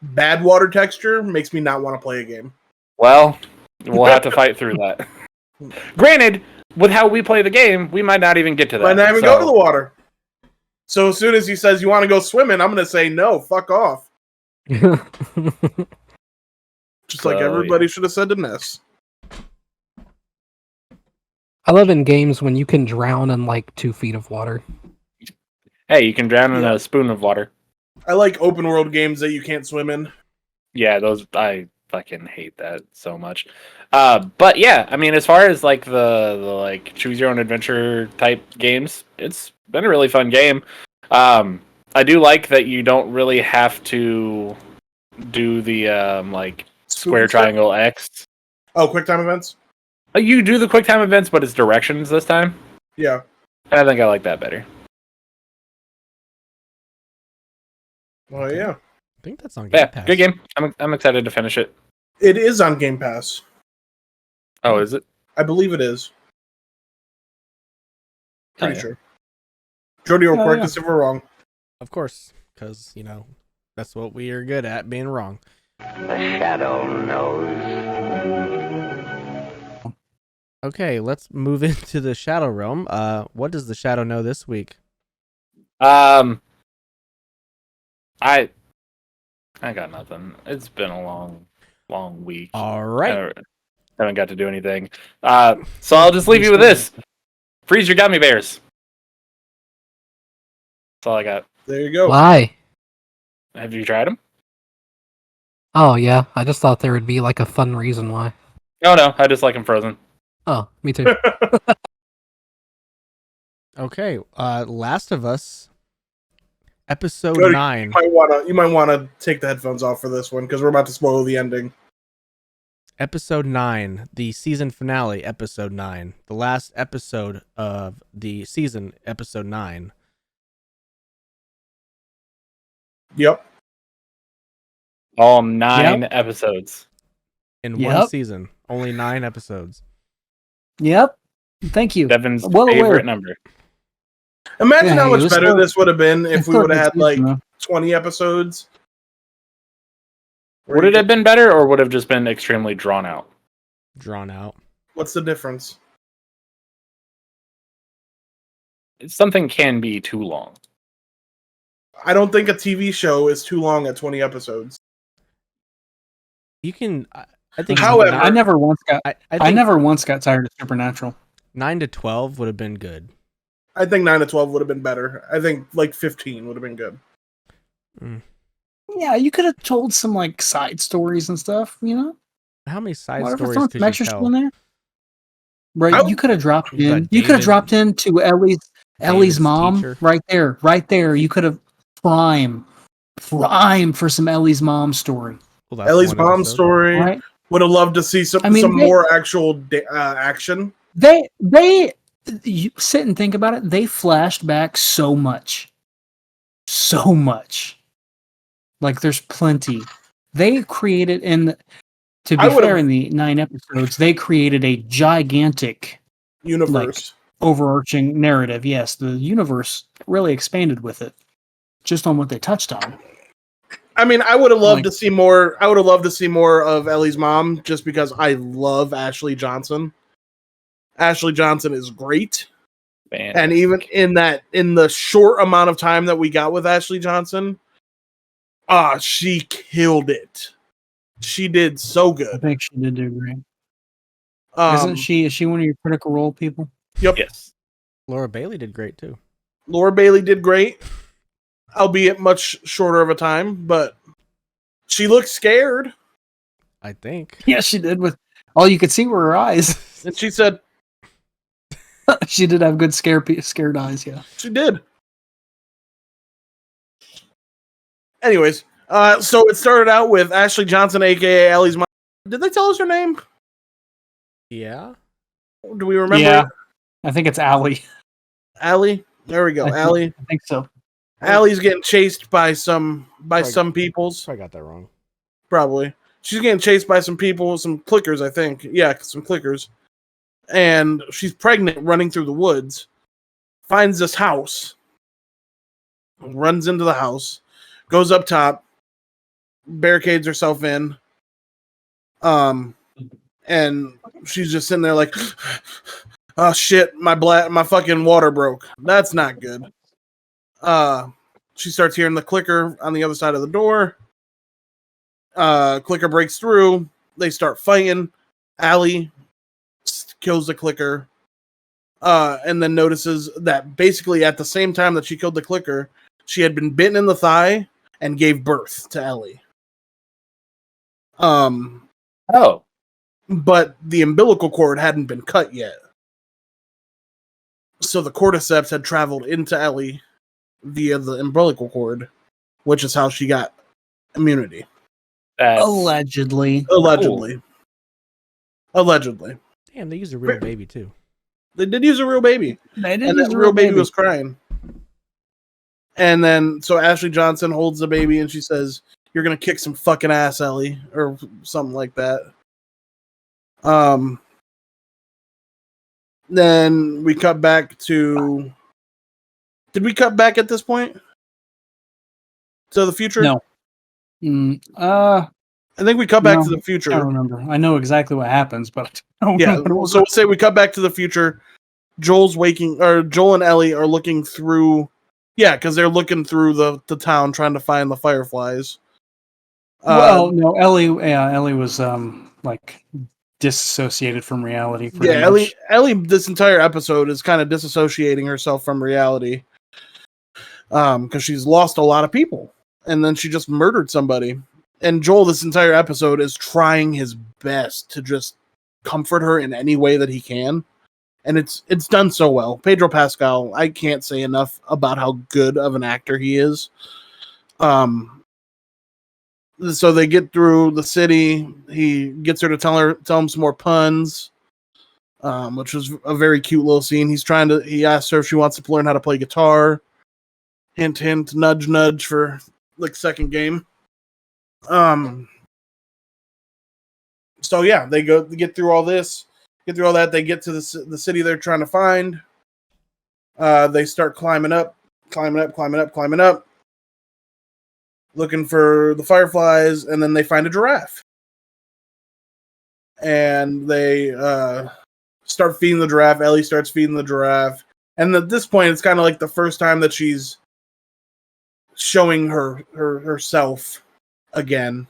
Bad water texture makes me not want to play a game. Well, we'll have to fight through that. Granted, with how we play the game, we might not even get to that. Might not even go to the water. So as soon as he says, you want to go swimming, I'm going to say, no, fuck off. Just like everybody should have said to Ness. I love in games when you can drown in 2 feet of water. Hey, you can drown in a spoon of water. I like open world games that you can't swim in. Yeah, those I fucking hate that so much. But yeah, I mean, as far as the choose your own adventure type games, it's been a really fun game. I do like that you don't really have to do the square, triangle, X. Oh, QuickTime events? You do the QuickTime events, but it's directions this time. Yeah. I think I like that better. Oh, yeah. I think that's on Game Pass. Good game. I'm excited to finish it. It is on Game Pass. Oh, is it? I believe it is. Pretty sure. Jordi will correct us if we're wrong. Of course, because, that's what we are good at, being wrong. The shadow knows. Okay, let's move into the Shadow Realm. What does the Shadow know this week? I got nothing. It's been a long week. All right. Haven't got to do anything. So I'll just leave you with this. Freeze your gummy bears. That's all I got. There you go. Why? Have you tried them? Oh, yeah. I just thought there would be a fun reason why. Oh, no. I just like them frozen. Oh, me too. Okay, Last of Us, episode Cody, 9. You might wanna take the headphones off for this one because we're about to spoil the ending. Episode 9, the season finale, episode 9. The last episode of the season, episode 9. Yep. All 9 episodes. In Yep. one season. Only 9 episodes. Yep. Thank you. Devin's Well favorite aware. number. Imagine Yeah, how it much was better still- this would have been if It's we still a would have good had season, like though. 20 episodes. Would it have been better, or would have just been extremely drawn out? Drawn out. What's the difference? Something can be too long. I don't think a TV show is too long at 20 episodes. You can. I think. However- I never once got. I I think never once got tired of Supernatural. 9 to 12 would have been good. I think 9 to 12 would have been better. I think like 15 would have been good. Yeah, you could have told some like side stories and stuff. You know, How many side whatever. stories Throw could some you extra shit tell? in there. Right, I would- you could have dropped You got in. You could have David- dropped into Ellie's David's mom teacher. right there. You could have prime for some Ellie's mom story. Well, that's Ellie's one mom episode. story. Right? Would have loved to see some I mean, they- more actual action. They you sit and think about it. They flashed back so much. Like there's plenty. They created to I be would've- fair, in the 9 episodes, they created a gigantic Universe. overarching narrative. Yes, the universe really expanded with it, just on what they touched on. I mean, I would have loved like- to see more. I would have loved to see more of Ellie's mom, just because I love Ashley Johnson. Ashley Johnson is great, Man. and even in the short amount of time that we got with Ashley Johnson, she killed it. She did so I good. think she did do great. Um, Is she one of your Critical Role people? Yep. Yes. Laura Bailey did great too. Laura Bailey did great, albeit much shorter of a time, but she looked scared, I think. Yeah, she did. With all you could see were her eyes. and she said She did have good scared eyes. Yeah. she did. Anyways, so it started out with Ashley Johnson, aka Ellie's mom. Did they tell us her name? Yeah. Do we remember? Yeah. it? I think it's Allie. Allie. There we go. Allie. I think so. Allie's getting chased by some peoples. So I got that wrong. Probably. She's getting chased by some people, some clickers, I think. Yeah, some clickers. And she's pregnant, running through the woods. Finds this house. Runs into the house. Goes up top. Barricades herself in. And she's just sitting there like, oh shit, my fucking water broke. That's not good. She starts hearing the clicker on the other side of the door. Clicker breaks through. They start fighting. Allie kills the clicker. And then notices that basically at the same time that she killed the clicker, she had been bitten in the thigh and gave birth to Ellie. Oh. But the umbilical cord hadn't been cut yet. So the cordyceps had traveled into Ellie via the umbilical cord, which is how she got immunity. That's Allegedly. Allegedly. Allegedly. Damn, they used a real baby too. They did use a real baby. They did And use that a real baby was crying. And then, so Ashley Johnson holds the baby and she says, "You're going to kick some fucking ass, Ellie," or something like that. Then we cut back to. Did we cut back at this point? To the future? No. I think we cut back No, to the I don't future. remember. I know exactly what happens, but I don't Yeah, remember what so we'll say we cut back to the future. Joel and Ellie are looking through. Yeah, because they're looking through the town trying to find the fireflies. no, Ellie was like disassociated from reality. pretty Yeah, much. Ellie, this entire episode is kind of disassociating herself from reality. Because she's lost a lot of people. And then she just murdered somebody. And Joel, this entire episode, is trying his best to just comfort her in any way that he can. and it's done so well. Pedro Pascal, I can't say enough about how good of an actor he is. So they get through the city. He gets her to tell him some more puns, which was a very cute little scene. He asks her if she wants to learn how to play guitar. Hint, hint, nudge, nudge for like second game. So yeah, they get through all this, get through all that. They get to the city they're trying to find. They start climbing up, looking for the fireflies, and then they find a giraffe. And they start feeding the giraffe. Ellie starts feeding the giraffe. And at this point, it's kind of like the first time that she's showing herself again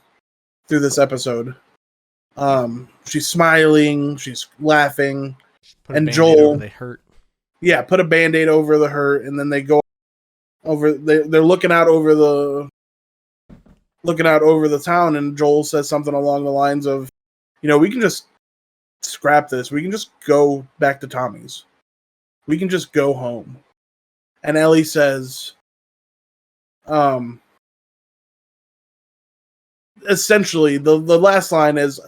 through this episode. She's smiling, she's laughing, and Joel over the hurt. Yeah, put a Band-Aid over the hurt, and then they go over. They're looking out over the town, and Joel says something along the lines of, we can just scrap this. We can just go back to Tommy's. We can just go home. And Ellie says, essentially, the last line is,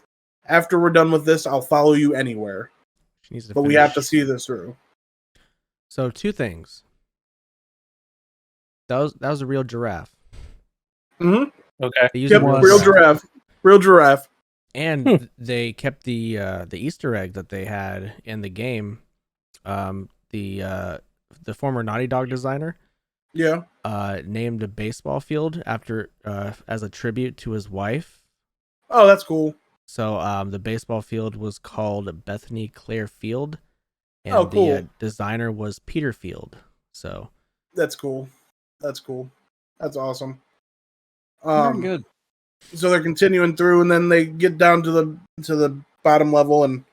after we're done with this, I'll follow you anywhere. But we have to see this through. So 2 things. That was a real giraffe. Mm-hmm. Okay. Yep, real giraffe. And they kept the Easter egg that they had in the game. The former Naughty Dog designer, named a baseball field after as a tribute to his wife. Oh, that's cool. So the baseball field was called Bethany Claire Field, and cool. the designer was Peter Field. So that's cool. That's awesome. Very good. So they're continuing through, and then they get down to the bottom level, and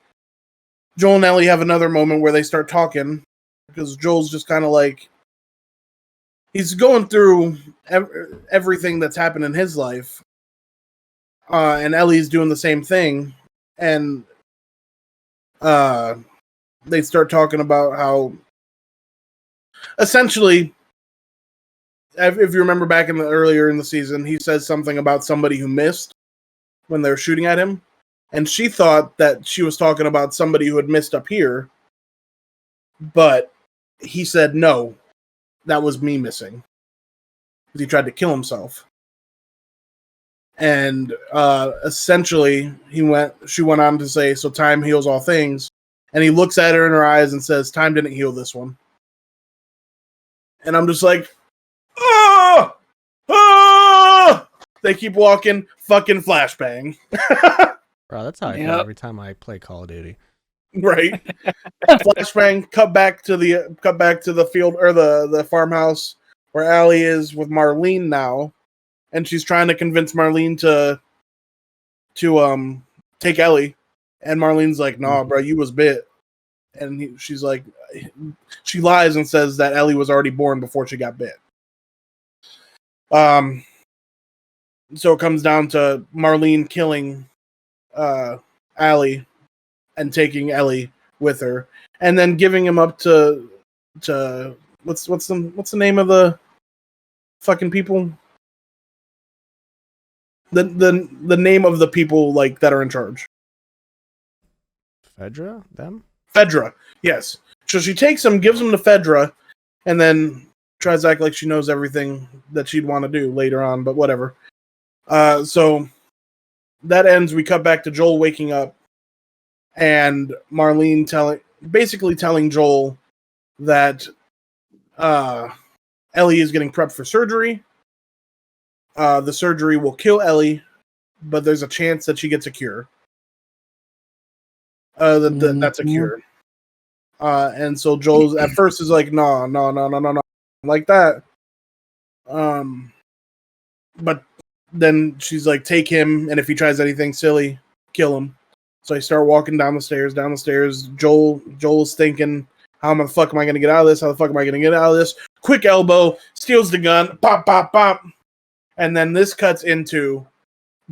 Joel and Ellie have another moment where they start talking, because Joel's just kind of like, he's going through everything that's happened in his life, and Ellie's doing the same thing, and they start talking about how, essentially, if you remember back earlier in the season, he says something about somebody who missed when they were shooting at him. And she thought that she was talking about somebody who had missed up here. But he said, no, that was me missing. Because he tried to kill himself. And essentially, she went on to say, so time heals all things. And he looks at her in her eyes and says, time didn't heal this one. And I'm just like, oh! Oh! They keep walking, fucking flashbang. Bro, that's how I feel every time I play Call of Duty. Right. Flashbang, cut back to the field or the farmhouse where Allie is with Marlene now, and she's trying to convince Marlene to take Ellie, and Marlene's like, "Nah, bro, you was bit," and she's like, she lies and says that Ellie was already born before she got bit. So it comes down to Marlene killing Allie and taking Ellie with her, and then giving him up to what's the name of the fucking people? The name of the people like that are in charge. Fedra? Them? Fedra, yes. So she takes him, gives him to Fedra, and then tries to act like she knows everything that she'd want to do later on, but whatever. So that ends. We cut back to Joel waking up, and Marlene telling Joel that Ellie is getting prepped for surgery. The surgery will kill Ellie, but there's a chance that she gets a cure. That's a cure. And so Joel's at first is like, no, like that. But then she's like, take him, and if he tries anything silly, kill him. So I start walking down the stairs. Joel's thinking, how the fuck am I going to get out of this? Quick elbow, steals the gun, pop, pop, pop. And then this cuts into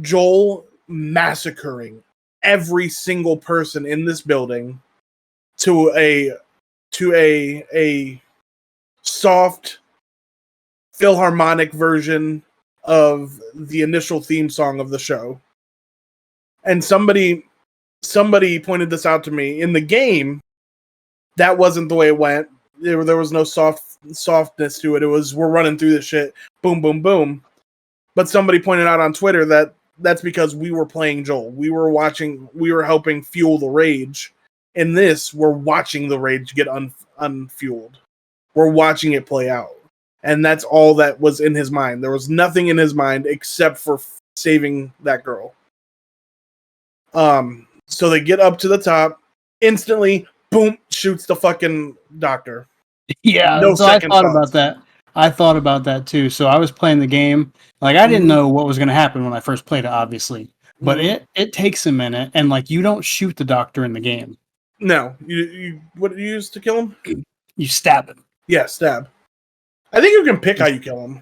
Joel massacring every single person in this building, to a soft Philharmonic version of the initial theme song of the show. And somebody pointed this out to me. In the game, that wasn't the way it went. There was no softness to it. It was, we're running through this shit, boom, boom, boom. But somebody pointed out on Twitter that that's because we were playing Joel. We were helping fuel the rage. In this, we're watching the rage get unfueled. We're watching it play out. And that's all that was in his mind. There was nothing in his mind except for saving that girl. So they get up to the top, instantly, boom, shoots the fucking doctor. Yeah, No so I second thought thoughts. about that. I thought about that too. So I was playing the game. Like, I didn't know what was going to happen when I first played it, obviously. But it takes a minute, and like, you don't shoot the doctor in the game. No. You what did you use to kill him? You stab him. Yeah, stab. I think you can pick how you kill him.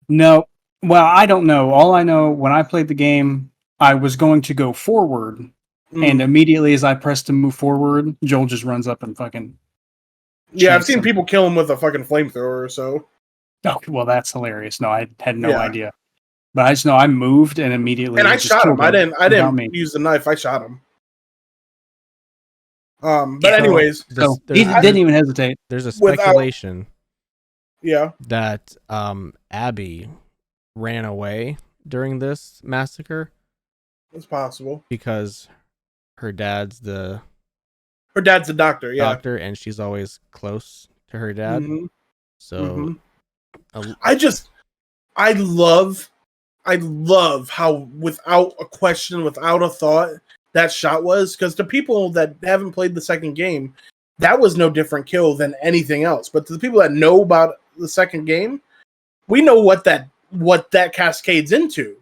No. Well, I don't know. All I know, when I played the game, I was going to go forward, and immediately as I pressed to move forward, Joel just runs up and fucking... Yeah, I've seen people kill him with a fucking flamethrower, so... Oh, well, that's hilarious. No, I had no idea. But I just know I moved and immediately... And I just shot him. killed I didn't use the knife. I shot him. But Yeah. anyways... So he didn't even hesitate. There's a speculation yeah, that Abby ran away during this massacre. it's possible. Because her dad's the doctor, yeah. doctor, and she's always close to her dad. Mm-hmm. So I love how without a question, without a thought, that shot was, because to people that haven't played the second game, that was no different kill than anything else. But to the people that know about the second game, we know what that cascades into.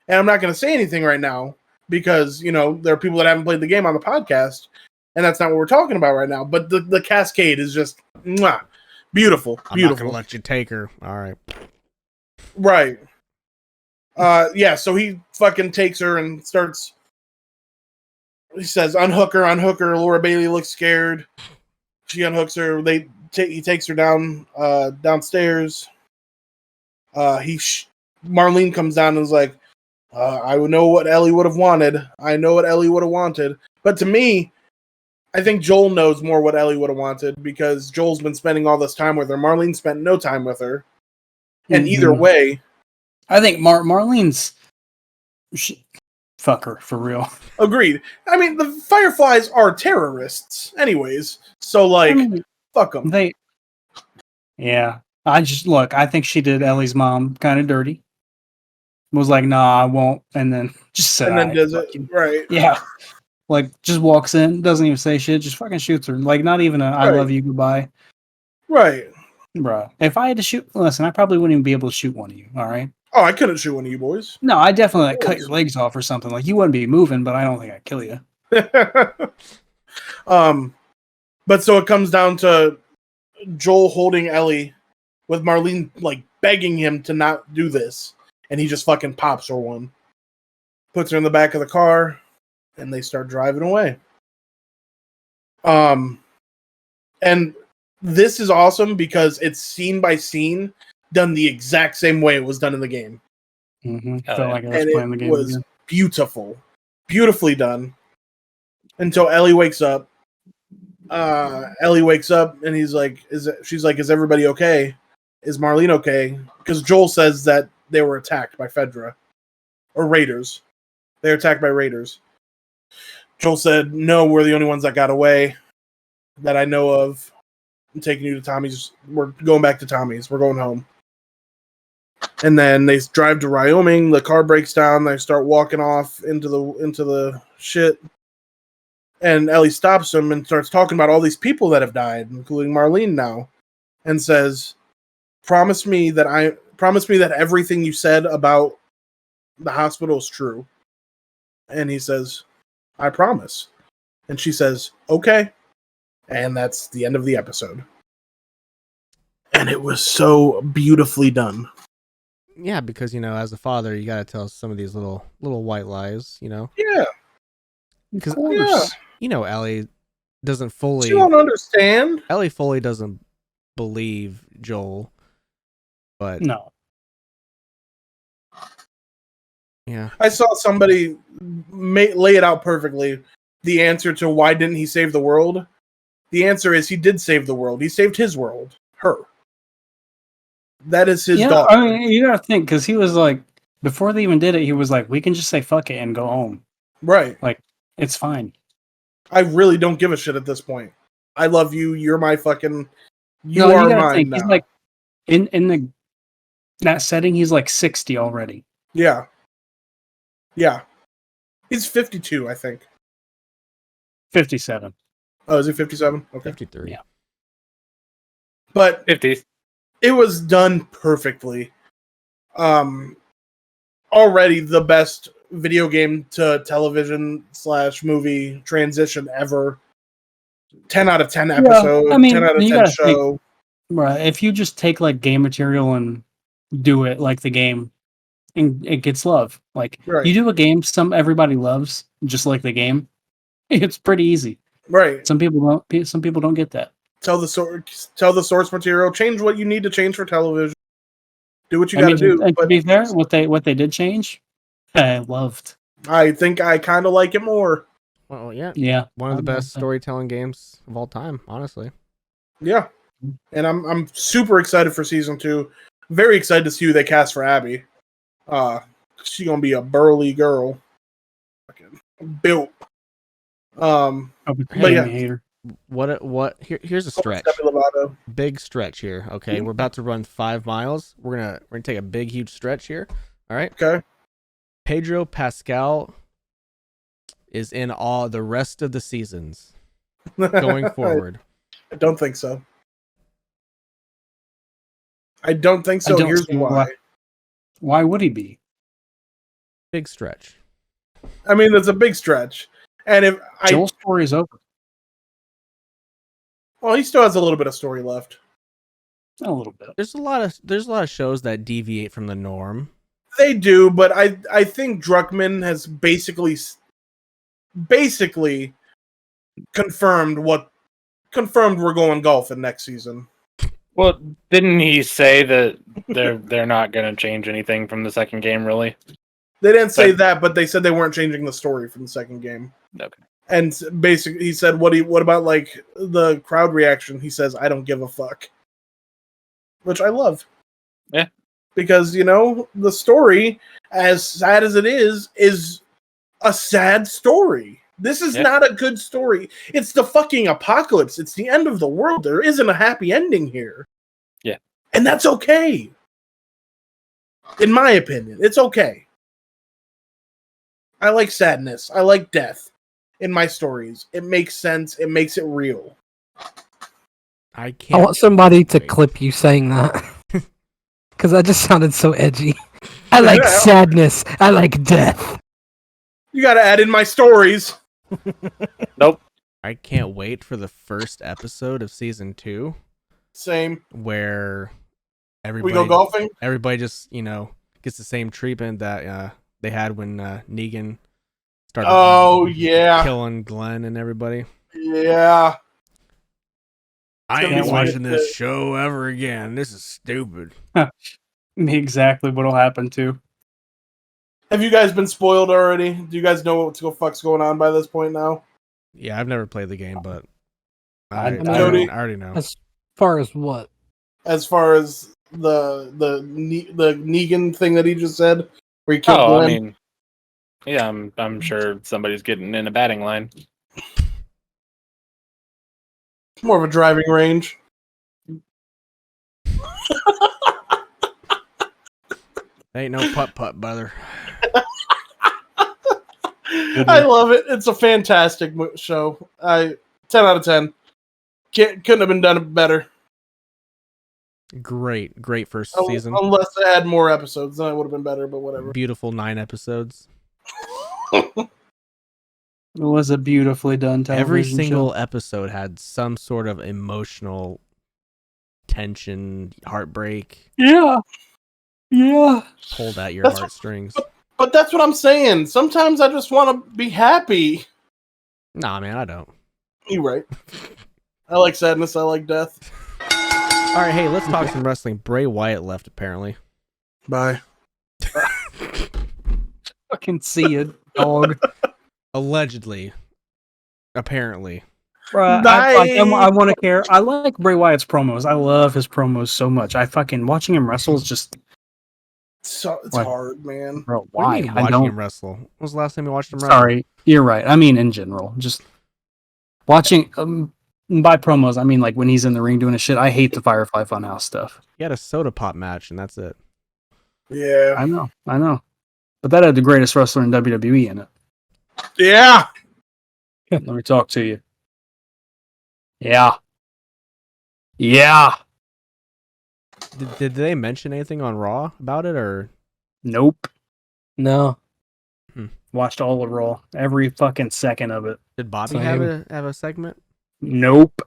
And I'm not going to say anything right now because, you know, there are people that haven't played the game on the podcast, and that's not what we're talking about right now. But the cascade is just mwah, beautiful. I'm not going to let you take her. All right. Right. Yeah, so he fucking takes her and starts... He says, unhook her. Laura Bailey looks scared. She unhooks her. He takes her downstairs. Marlene comes down and is like, I would know what Ellie would have wanted. I know what Ellie would have wanted. But to me, I think Joel knows more what Ellie would have wanted because Joel's been spending all this time with her. Marlene spent no time with her. And either way... I think Marlene's... Fuck her, for real. Agreed. I mean, the Fireflies are terrorists anyways. So, like, fuck them. Yeah. I think she did Ellie's mom kind of dirty. Was like, nah, I won't. And then just said, and then does it. Right. Yeah. Like, just walks in, doesn't even say shit, just fucking shoots her. Like, not even I love you, goodbye. Right. Bruh. If I had to shoot, listen, I probably wouldn't even be able to shoot one of you, all right? Oh, I couldn't shoot one of you boys. No, I definitely cut your legs off or something. Like, you wouldn't be moving, but I don't think I'd kill you. But so it comes down to Joel holding Ellie with Marlene, like, begging him to not do this. And he just fucking pops her one. Puts her in the back of the car, and they start driving away. And this is awesome because it's scene by scene done the exact same way it was done in the game. Mm-hmm. Felt like I was and playing the game. It was again. beautiful. Beautifully done. Until Ellie wakes up. Ellie wakes up and she's like, is everybody okay? Is Marlene okay? Because Joel says that they were attacked by Fedra. Or Raiders. They were attacked by Raiders. Joel said, no, we're the only ones that got away that I know of. I'm taking you to Tommy's. We're going back to Tommy's. We're going home. And then they drive to Wyoming. The car breaks down. They start walking off into the shit. And Ellie stops him and starts talking about all these people that have died, including Marlene now, and says, "Promise me that everything you said about the hospital is true." And he says, "I promise." And she says, "Okay." And that's the end of the episode. And it was so beautifully done. Yeah, because, you know, as a father, you got to tell some of these little white lies, you know? Yeah. Because, yeah. you know, Ellie, doesn't fully. You don't understand. Ellie fully doesn't believe Joel, but No. yeah, I saw somebody lay it out perfectly. The answer to why didn't he save the world? The answer is he did save the world. He saved his world. Her. That is his daughter. I mean, you gotta think, because he was like, before they even did it, he was like, we can just say fuck it and go home. Right. Like, it's fine. I really don't give a shit at this point. I love you. You're my fucking. You No, are gotta mine think, now. he's like, in that setting, he's like 60 already. Yeah. Yeah. He's 52, I think. 57. Oh, is he 57? Okay. 53. Yeah. But 50s. it was done perfectly. Already the best video game to television / movie transition ever. 10 out of 10 episode. I mean, 10 out of you 10 gotta show. think, right? If you just take like game material and do it like the game, and it gets love. Like Right. you do a game everybody loves, just like the game. It's pretty easy. Right. Some people don't. Some people don't get that. Tell the source material. Change what you need to change for television. Do what you got to do. And to But be fair, what they did change, I loved. I think I kind of like it more. Well, yeah. Yeah, One of the I'm best storytelling games of all time, honestly. Yeah. And I'm super excited for season 2. Very excited to see who they cast for Abby. She's gonna be a burly girl. Fucking built. I'm a but yeah. hater. Here's a stretch. Demi Lovato. Big stretch here. Okay. We're about to run 5 miles. We're gonna take a big, huge stretch here. All right. Okay. Pedro Pascal is in all the rest of the seasons going forward. I don't think so. I don't think so. I don't Here's see why. Why would he be? Big stretch. I mean, it's a big stretch. And if Joel's story is over. well, he still has a little bit of story left. A little bit. There's a lot of shows that deviate from the norm. They do, but I think Druckmann has basically confirmed we're going golfing next season. Well, didn't he say that they're not going to change anything from the second game, really? They didn't say that, but they said they weren't changing the story from the second game. Okay. And basically, he said, "What about like the crowd reaction?" He says, "I don't give a fuck," which I love. Yeah, because the story, as sad as it is a sad story. This is not a good story. It's the fucking apocalypse. It's the end of the world. There isn't a happy ending here. Yeah, and that's okay. In my opinion, it's okay. I like sadness. I like death in my stories. It makes sense. It makes it real. I can't. I want somebody to clip you saying that. Because that just sounded so edgy. I like sadness. I like death. You gotta add in my stories. Nope. I can't wait for the first episode of season 2. Same. Where everybody we go golfing. Everybody just gets the same treatment that they had when Negan started killing Glenn and everybody. Yeah. I ain't watching this show ever again. This is stupid. Exactly what'll happen too. Have you guys been spoiled already? Do you guys know what the fuck's going on by this point now? Yeah, I've never played the game, but I already know. As far as what? As far as the Negan thing that he just said, where he killed Glenn? I mean, yeah, I'm sure somebody's getting in a batting line. More of a driving range. Ain't no putt, brother. I love it. It's a fantastic show. 10 out of 10. Couldn't have been done better. Great first season. Unless they had more episodes, then it would have been better, but whatever. Beautiful 9 episodes. It was a beautifully done television Every single show. episode had some sort of emotional tension, heartbreak. Yeah. Pulled at your heartstrings. But that's what I'm saying. Sometimes I just want to be happy. Nah, man, I don't. You're right. I like sadness. I like death. All right, hey, let's talk some wrestling. Bray Wyatt left, apparently. Bye. Fucking see it, dog. Allegedly. Apparently. Bruh, I want to care. I like Bray Wyatt's promos. I love his promos so much. I fucking watching him wrestle is just So it's What? hard, man. bro. What do Why? you mean I watching don't. him wrestle? When was the last time you watched him wrestle? Sorry, you're right. I mean, in general, just watching. By promos, I mean like when he's in the ring doing his shit. I hate the Firefly Funhouse stuff. He had a soda pop match, and that's it. Yeah. I know, but that had the greatest wrestler in WWE in it. Yeah. Let me talk to you. Yeah. Did they mention anything on Raw about it, or Nope. No. Watched all of Raw, every fucking second of it. did Bobby Same. have a segment? Nope.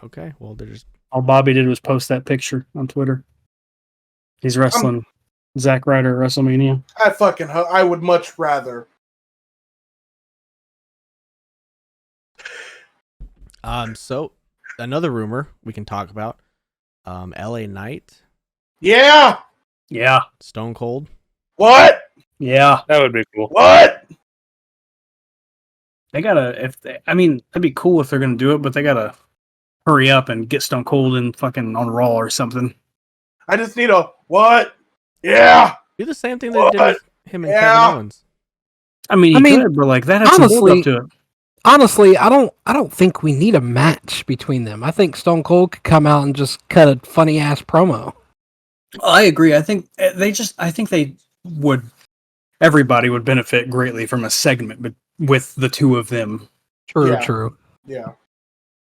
Okay, well, they're just All Bobby did was post that picture on Twitter. He's wrestling Zack Ryder at WrestleMania. I would much rather. So another rumor we can talk about. LA Knight, Yeah. Yeah. Stone Cold. What? Yeah. That would be cool. What? They gotta, that'd be cool if they're gonna do it, but they gotta hurry up and get Stone Cold in fucking on Raw or something. I just need a what? Yeah. Do the same thing they did with him and Yeah. Kevin Owens. I mean, could, but like that has some build up to it. Honestly, I don't think we need a match between them. I think Stone Cold could come out and just cut a funny ass promo. I agree. I think everybody would benefit greatly from a segment with the two of them. True. Yeah.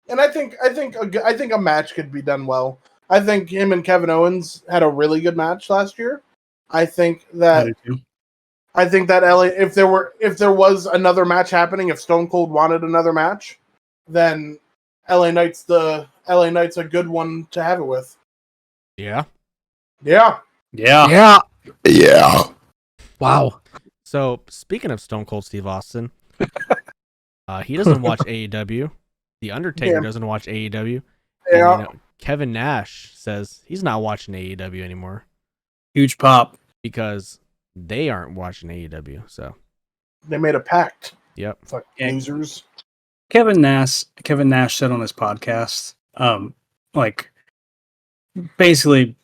And I think a match could be done well. I think him and Kevin Owens had a really good match last year. I think that LA, if there was another match happening, if Stone Cold wanted another match, then LA Knight's a good one to have it with. Yeah. Yeah. Yeah. Wow. So speaking of Stone Cold Steve Austin, he doesn't watch AEW. The Undertaker doesn't watch AEW. Yeah. And, Kevin Nash says he's not watching AEW anymore Huge pop. because they aren't watching AEW. So They made a pact. yep. Fuck Yeah. losers. Kevin Nash said on his podcast, basically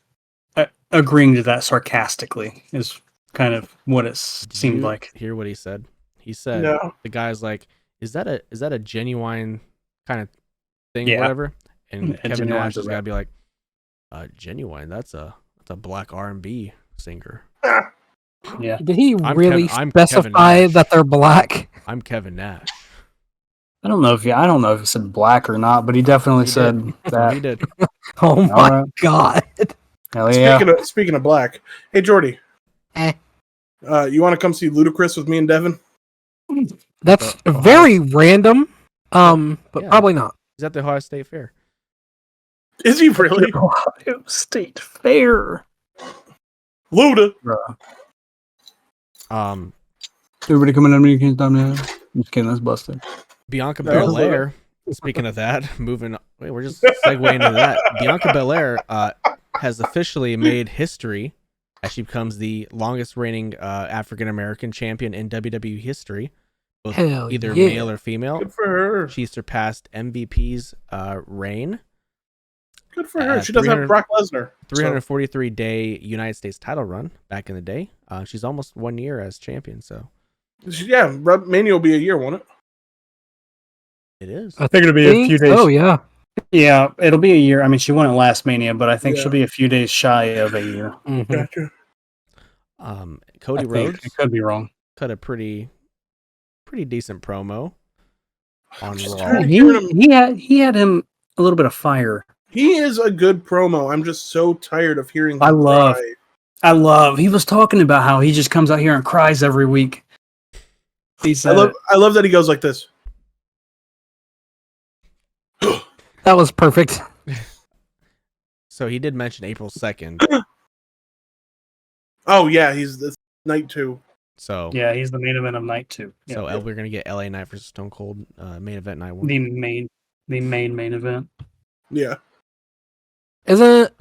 agreeing to that sarcastically is kind of what it seemed like. Hear what he said? He said No. the guy's like, "Is that a genuine kind of thing, Yeah. whatever?" And A Kevin genuine Nash has direct. got to be like, "Genuine? That's a black R&B singer." Yeah. Did he I'm really Kevin- I'm Kevin specify Nash. that they're black? I'm Kevin Nash. I don't know if he said black or not, but he definitely He said did. that. He did. Oh my Alright. god. Hell yeah. Speaking of black, hey Jordi, Eh. you want to come see Ludacris with me and Devin? That's Ohio very random. But Yeah. probably not. He's at the Ohio State Fair. Is he really? Ohio State Fair. Luda. Everybody coming at me against now. I'm just kidding, that's busted. Bianca No. Belair. Speaking of that, we're just segueing into that. Bianca Belair has officially made history as she becomes the longest reigning African American champion in WWE history, both Hell either yeah. male or female. Good for her. She surpassed MVP's reign. Good for her. She doesn't have 300 Brock Lesnar. 343-day United States title run back in the day. She's almost 1 year as champion, so Yeah, Mania will be a year, won't it? it is. I think it'll be a few days. Oh yeah. Yeah, it'll be a year. I mean, she won it last Mania, but I think Yeah. she'll be a few days shy of a year. Mhm. Gotcha. Cody I think. Rhodes I could be wrong. cut a pretty decent promo on Just Raw. trying- He had him a little bit of fire. He is a good promo. I'm just so tired of hearing him I love- cry. He was talking about how he just comes out here and cries every week. He said, I love that he goes like this. That was perfect. So he did mention April 2nd. Oh yeah, he's this night too. So Yeah, he's the main event of night 2. So we're gonna get LA Knight versus Stone Cold main event night 1. The main event. Yeah. Isn't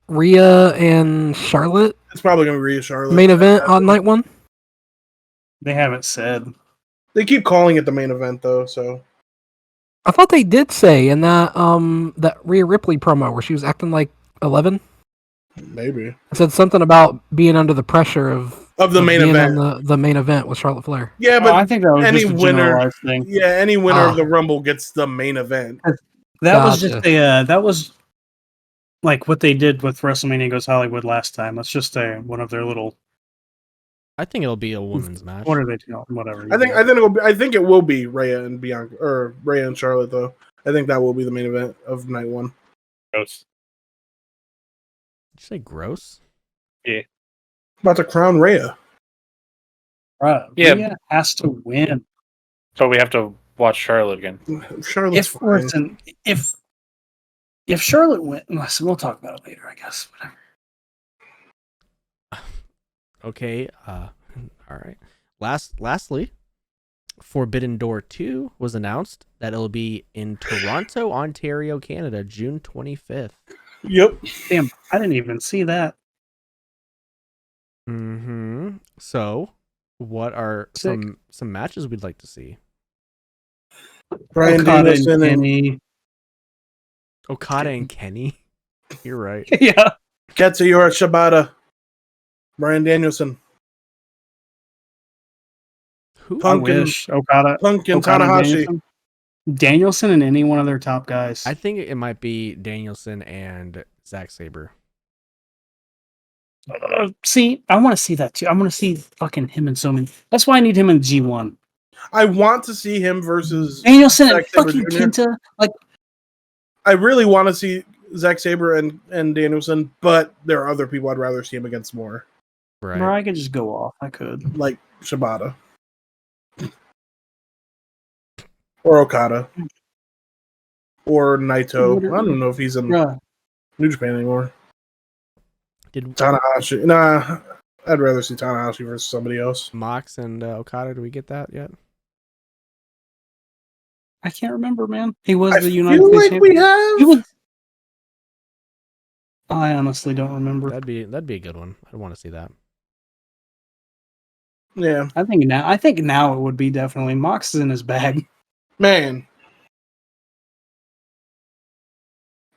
Rhea and Charlotte It's probably gonna be Rhea Charlotte. main event on night 1? They haven't said. They keep calling it the main event though, so I thought they did say in that that Rhea Ripley promo where she was acting like 11. maybe. It said something about being under the pressure of the main being event. on the main event with Charlotte Flair. Yeah, but I think that was any just a winner, generalized thing. yeah, any winner of the Rumble gets the main event. That was Gotcha. just that was like what they did with WrestleMania Goes Hollywood last time. That's just one of their little. I think it'll be a women's match. What are they doing? Whatever. I think it will be Rhea and Bianca or Rhea and Charlotte though. I think that will be the main event of night 1. Gross. Did you say gross? About to crown Rhea. Right. Yeah. Rhea has to win. So we have to watch Charlotte again. Charlotte's fine. If Charlotte wins, we'll talk about it later, I guess. Whatever. Okay. All right. Lastly, Forbidden Door 2 was announced that it'll be in Toronto, Ontario, Canada, June 25th. Yep. Damn, I didn't even see that. Mm-hmm. So, what are Sick. some matches we'd like to see? Brian Okada Danielson and and Kenny. Okada and Kenny. You're right. Yeah. Katsuyori Shibata. Brian Danielson. Who? I Punk and wish Okada and Okada Tanahashi. Danielson and any one of their top guys. I think it might be Danielson and Zack Sabre. See, I want to see that too. I want to see fucking him and so many. That's why I need him in G1. I want to see him versus Danielson and Zack Sabre fucking Jr. Kenta. Like, I really want to see Zack Sabre and Danielson, but there are other people I'd rather see him against more, Right. or I could just go off. I could. like Shibata or Okada or Naito. I don't know if he's in Bruh. New Japan anymore. Did Tanahashi. Nah, I'd rather see Tanahashi versus somebody else. Mox and Okada, do we get that yet? I can't remember, man. He was I the United feel States like we champion. have. He was. I honestly don't remember. That'd be a good one. I'd want to see that. Yeah, I think now it would be definitely Mox is in his bag. man.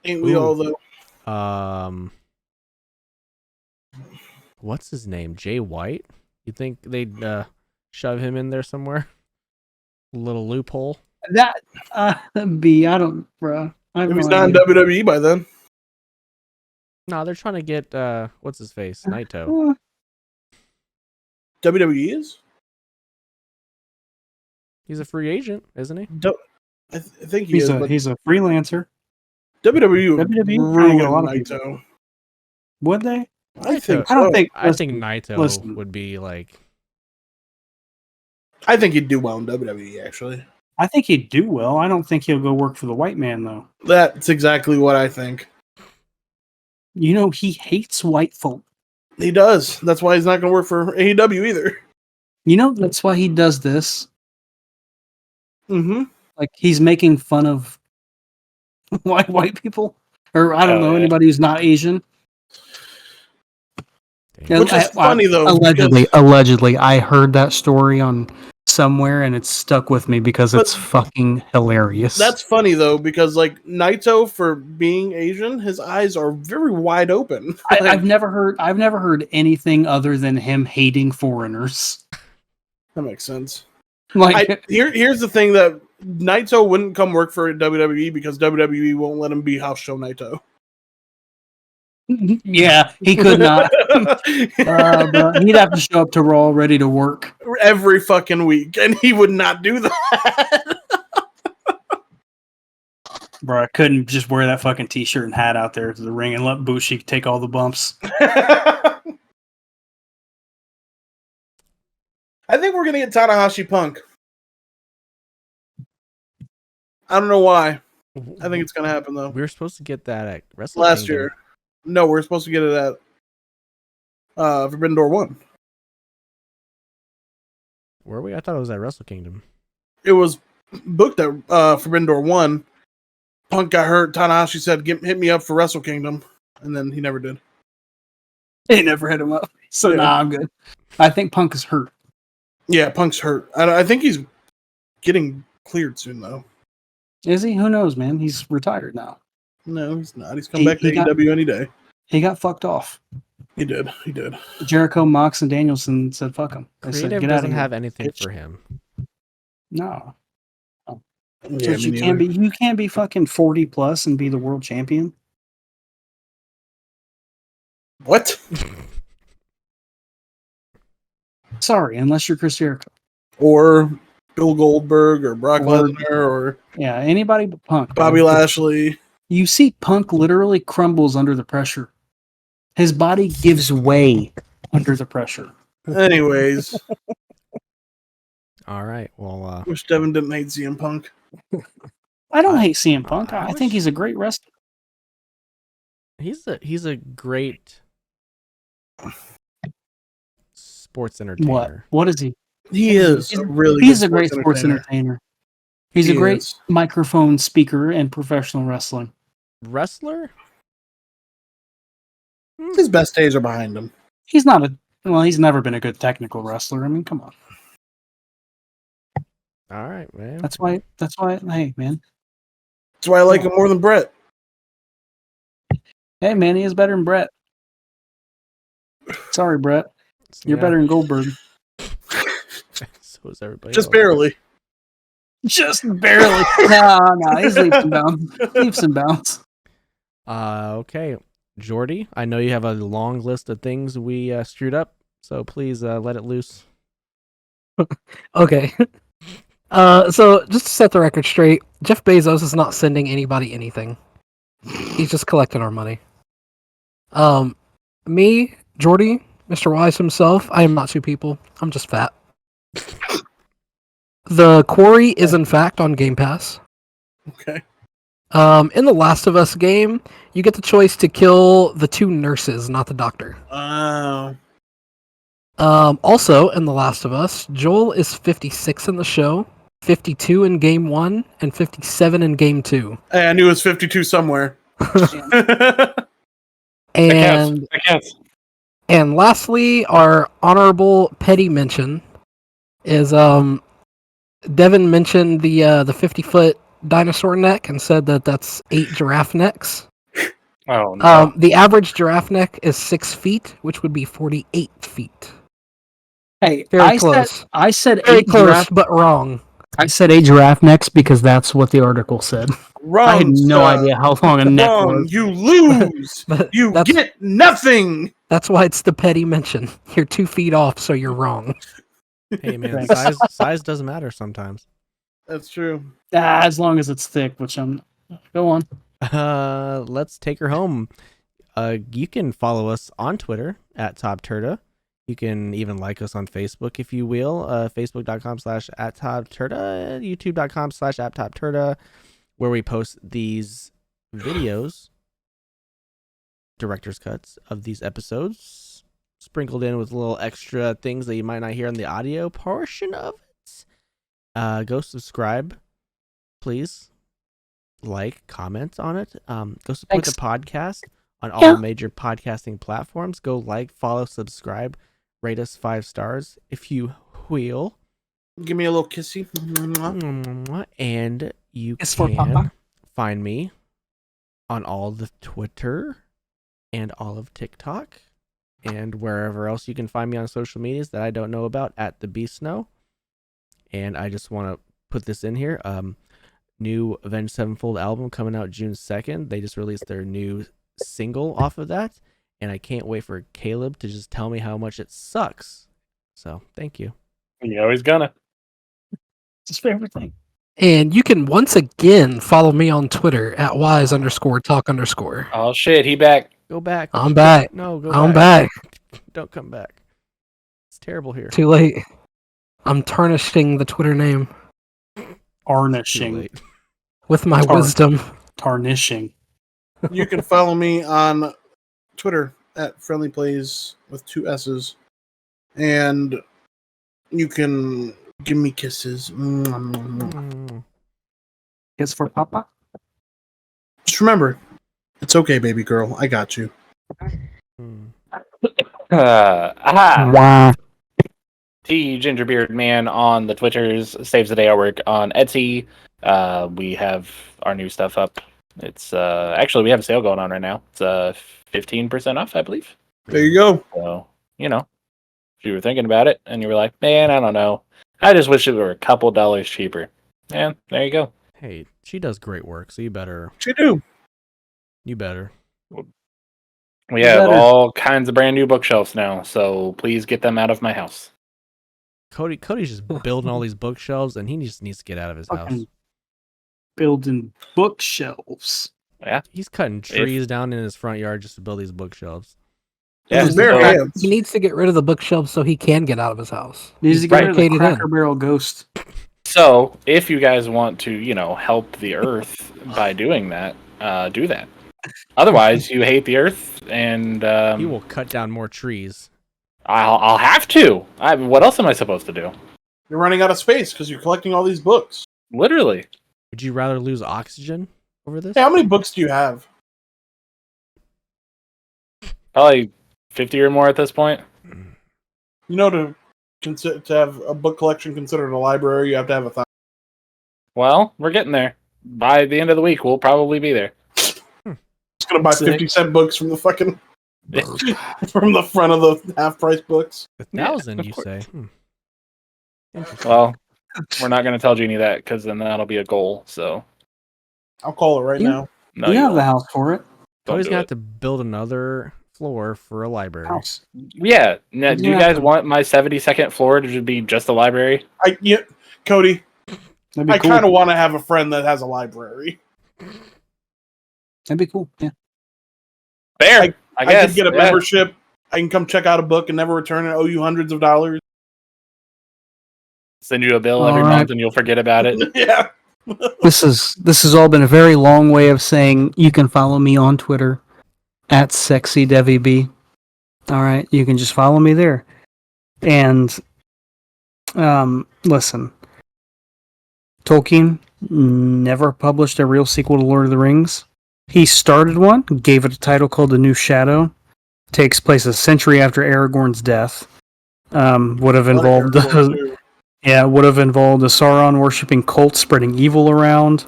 Ain't we Ooh. all though? What's his name? Jay White? You think they'd shove him in there somewhere? Little loophole. That B. I don't, bro. If he's not in WWE by then. No, they're trying to get what's his face? Naito. WWE is? He's a free agent, isn't he? I think he is. But He's a freelancer. WWE WWE ruined trying to get a lot of Naito. Would they? I think. I don't so. think. I think Naito listen. would be like. I think he'd do well in WWE. Actually, I think he'd do well. I don't think he'll go work for the white man though. that's exactly what I think. You know, he hates white folk. He does. That's why he's not going to work for AEW either. You know, that's why he does this. Mm-hmm. Like he's making fun of white people, or I don't know yeah. anybody who's not Asian. Damn. Which is funny though. Allegedly, I heard that story on somewhere, and it's stuck with me because But it's fucking hilarious. That's funny though, because like Naito, for being Asian, his eyes are very wide open. I've never heard anything other than him hating foreigners. That makes sense. Like Here's the thing that Naito wouldn't come work for WWE because WWE won't let him be house show Naito. yeah, he could not. But he'd have to show up to Raw ready to work Every fucking week, and he would not do that. Bro, I couldn't just wear that fucking t-shirt and hat out there to the ring and let Bushi take all the bumps. I think we're gonna get Tanahashi Punk. I don't know why. I think it's gonna happen though. We were supposed to get that at Wrestle Last Kingdom. year. No, we're supposed to get it at Forbidden Door 1. Were we? I thought it was at Wrestle Kingdom. It was booked at Forbidden Door 1. Punk got hurt. Tanahashi said, hit me up for Wrestle Kingdom. And then he never did. They never hit him up. So, Yeah. nah, I'm good. I think Punk is hurt. Yeah, Punk's hurt. I think he's getting cleared soon, though. Is he? Who knows, man? He's retired now. No, he's not. He's come back to he got- AEW any day. He got fucked off. He did. He did. Jericho, Mox, and Danielson said, fuck him. They said, Creative get out doesn't of here. have anything bitch." for him. No. Yeah, So you can't be fucking 40 plus and be the world champion. What? Sorry, unless you're Chris Jericho. Or Bill Goldberg or Brock Or- Lesnar or Yeah, anybody but Punk. Bobby bro. Lashley. You see Punk literally crumbles under the pressure. His body gives way under the pressure. Anyways, All right. Well, wish Devin didn't hate CM Punk. I don't hate CM Punk. I I think wish- he's a great wrestler. he's a great sports entertainer. What is he? He is He's- a really He's good a great sports entertainer. He's He a great is. microphone speaker in professional wrestling. Wrestler? His best days are behind him. He's not he's never been a good technical wrestler. I mean, come on. All right, man. That's why, hey, man. That's why I like him more than Brett. Hey, man, he is better than Brett. Sorry, Brett. You're Yeah, better than Goldberg. So is everybody. Just else. barely. Just barely. No, he's leaps and bounds. Leaps and bounds. Okay. Jordi, I know you have a long list of things we screwed up, so please let it loose. Okay. So just to set the record straight, Jeff Bezos is not sending anybody anything. He's just collecting our money. Me, Jordi, Mr. Wise himself, I am not two people. I'm just fat. The Quarry is in fact on Game Pass. Okay. In the Last of Us game, you get the choice to kill the two nurses, not the doctor. Also, in The Last of Us, Joel is 56 in the show, 52 in Game 1, and 57 in Game 2. Hey, I knew it was 52 somewhere. And I guess. and lastly, our honorable petty mention is Devin mentioned the 50-foot dinosaur neck and said that that's 8 giraffe necks. Oh no. The average giraffe neck is 6 feet, which would be 48 feet. Hey, Very close. I said Very 8 close, giraffe. but wrong. I said 8 giraffe necks because that's what the article said. Wrong. I had no sir. idea how long a neck Wrong. was. You lose. But You that's, get nothing. that's why it's the petty mention. You're 2 feet off, so you're wrong. Hey, man, Thanks. size doesn't matter sometimes. That's true. As long as it's thick, which I'm. Go on. Let's take her home. You can follow us on Twitter at TOPTERTA. You can even like us on Facebook if you will. Facebook.com/@TOPTERTA, YouTube.com/@TOPTERTA, where we post these videos, director's cuts of these episodes, sprinkled in with little extra things that you might not hear in the audio portion of it. Go subscribe, please. Like, comment on it. Go support Thanks. the podcast on all Yeah. major podcasting platforms. Go like, follow, subscribe, rate us 5 stars if you will. Give me a little kissy. And you Kiss for can Papa. find me on all the Twitter and all of TikTok and wherever else you can find me on social medias that I don't know about at the Beast Snow. And I just want to put this in here. New Avenged Sevenfold album coming out June 2nd. They just released their new single off of that. And I can't wait for Caleb to just tell me how much it sucks. So, thank you. You know he's gonna. It's his favorite thing. And you can once again follow me on Twitter at wise_talk_. Oh shit, he back. Go back. I'm back. No, go I'm back. back. Don't come back. It's terrible here. Too late. I'm tarnishing the Twitter name Too Tarnishing. late. with my Tar- wisdom. Tarnishing. You can follow me on Twitter at friendlyplays with 2 S's. And you can give me kisses. Mm. Kiss for Papa. Just remember, it's okay, baby girl. I got you. Aha. T Gingerbeard Man on the Twitters, saves the day at work on Etsy. We have our new stuff up. It's actually we have a sale going on right now. It's 15% off, I believe. There you go. So if you were thinking about it and you were like, man, I don't know, I just wish it were a couple dollars cheaper. And there you go. Hey, she does great work, so you better. She do. You better. We have all kinds of brand new bookshelves now, so please get them out of my house. Cody's just building all these bookshelves, and he just needs to get out of his house. Building bookshelves. Yeah, He's cutting trees down in his front yard just to build these bookshelves. yeah. His bare hands. He needs to get rid of the bookshelves so he can get out of his house. Needs to get rid of the barricaded in. Cracker Barrel ghost. So if you guys want to, help the Earth by doing that, do that. Otherwise, you hate the Earth, and He will cut down more trees. I'll have to. What else am I supposed to do? You're running out of space because you're collecting all these books. Literally. Would you rather lose oxygen over this? Hey, how many books do you have? Probably 50 or more at this point. To have a book collection considered a library, you have to have 1,000. Well, we're getting there. By the end of the week, we'll probably be there. Just gonna buy 50-cent books from the fucking from the front of the half-price books. 1,000, of you course. say? Interesting. Well, we're not going to tell Jeannie that because then that'll be a goal. So I'll call it right now. no, you you have the won't. house for it. Don't Cody's do gonna it. have to build another floor for a library. House. Yeah. Now, do you Yeah. guys want my 72nd floor to be just a library? Cody, That'd be I cool. kind of want to have a friend that has a library. That'd be cool. Yeah. Fair. I I guess. could get a yeah. membership. I can come check out a book and never return it. Owe you hundreds of dollars. Send you a bill every All right. month and you'll forget about it. Yeah. This has all been a very long way of saying you can follow me on Twitter at SexyDevyB. All right, you can just follow me there. And listen, Tolkien never published a real sequel to Lord of the Rings. He started one, gave it a title called The New Shadow. Takes place a century after Aragorn's death. Would have involved would have involved a Sauron worshipping cult spreading evil around.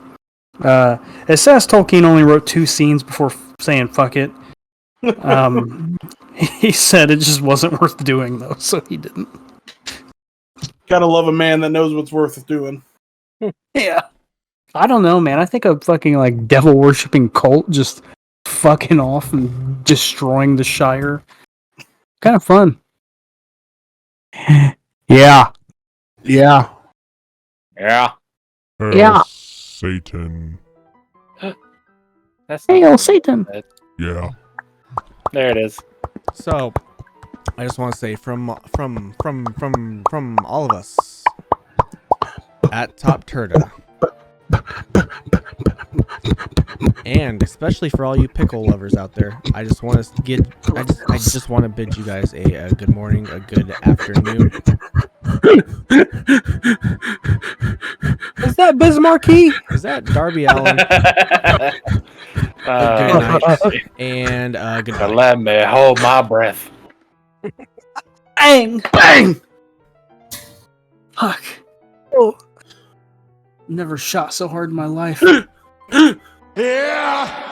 It says Tolkien only wrote 2 scenes before saying fuck it. He said it just wasn't worth doing though, so he didn't. Gotta love a man that knows what's worth doing. Yeah. I don't know, man. I think a fucking devil worshipping cult just fucking off and destroying the Shire. Kind of fun. Yeah. Yeah. Yeah. Yeah. Satan. That's Hail Satan. Yeah. There it is. So, I just want to say from all of us at TOPTERTA, and especially for all you pickle lovers out there, I just want to bid you guys a good morning, a good afternoon. Is that Bismarcky? Is that Darby Allin? Good night and goodbye. Let me hold my breath. Bang! Bang! Fuck. Oh. Never shot so hard in my life. Yeah.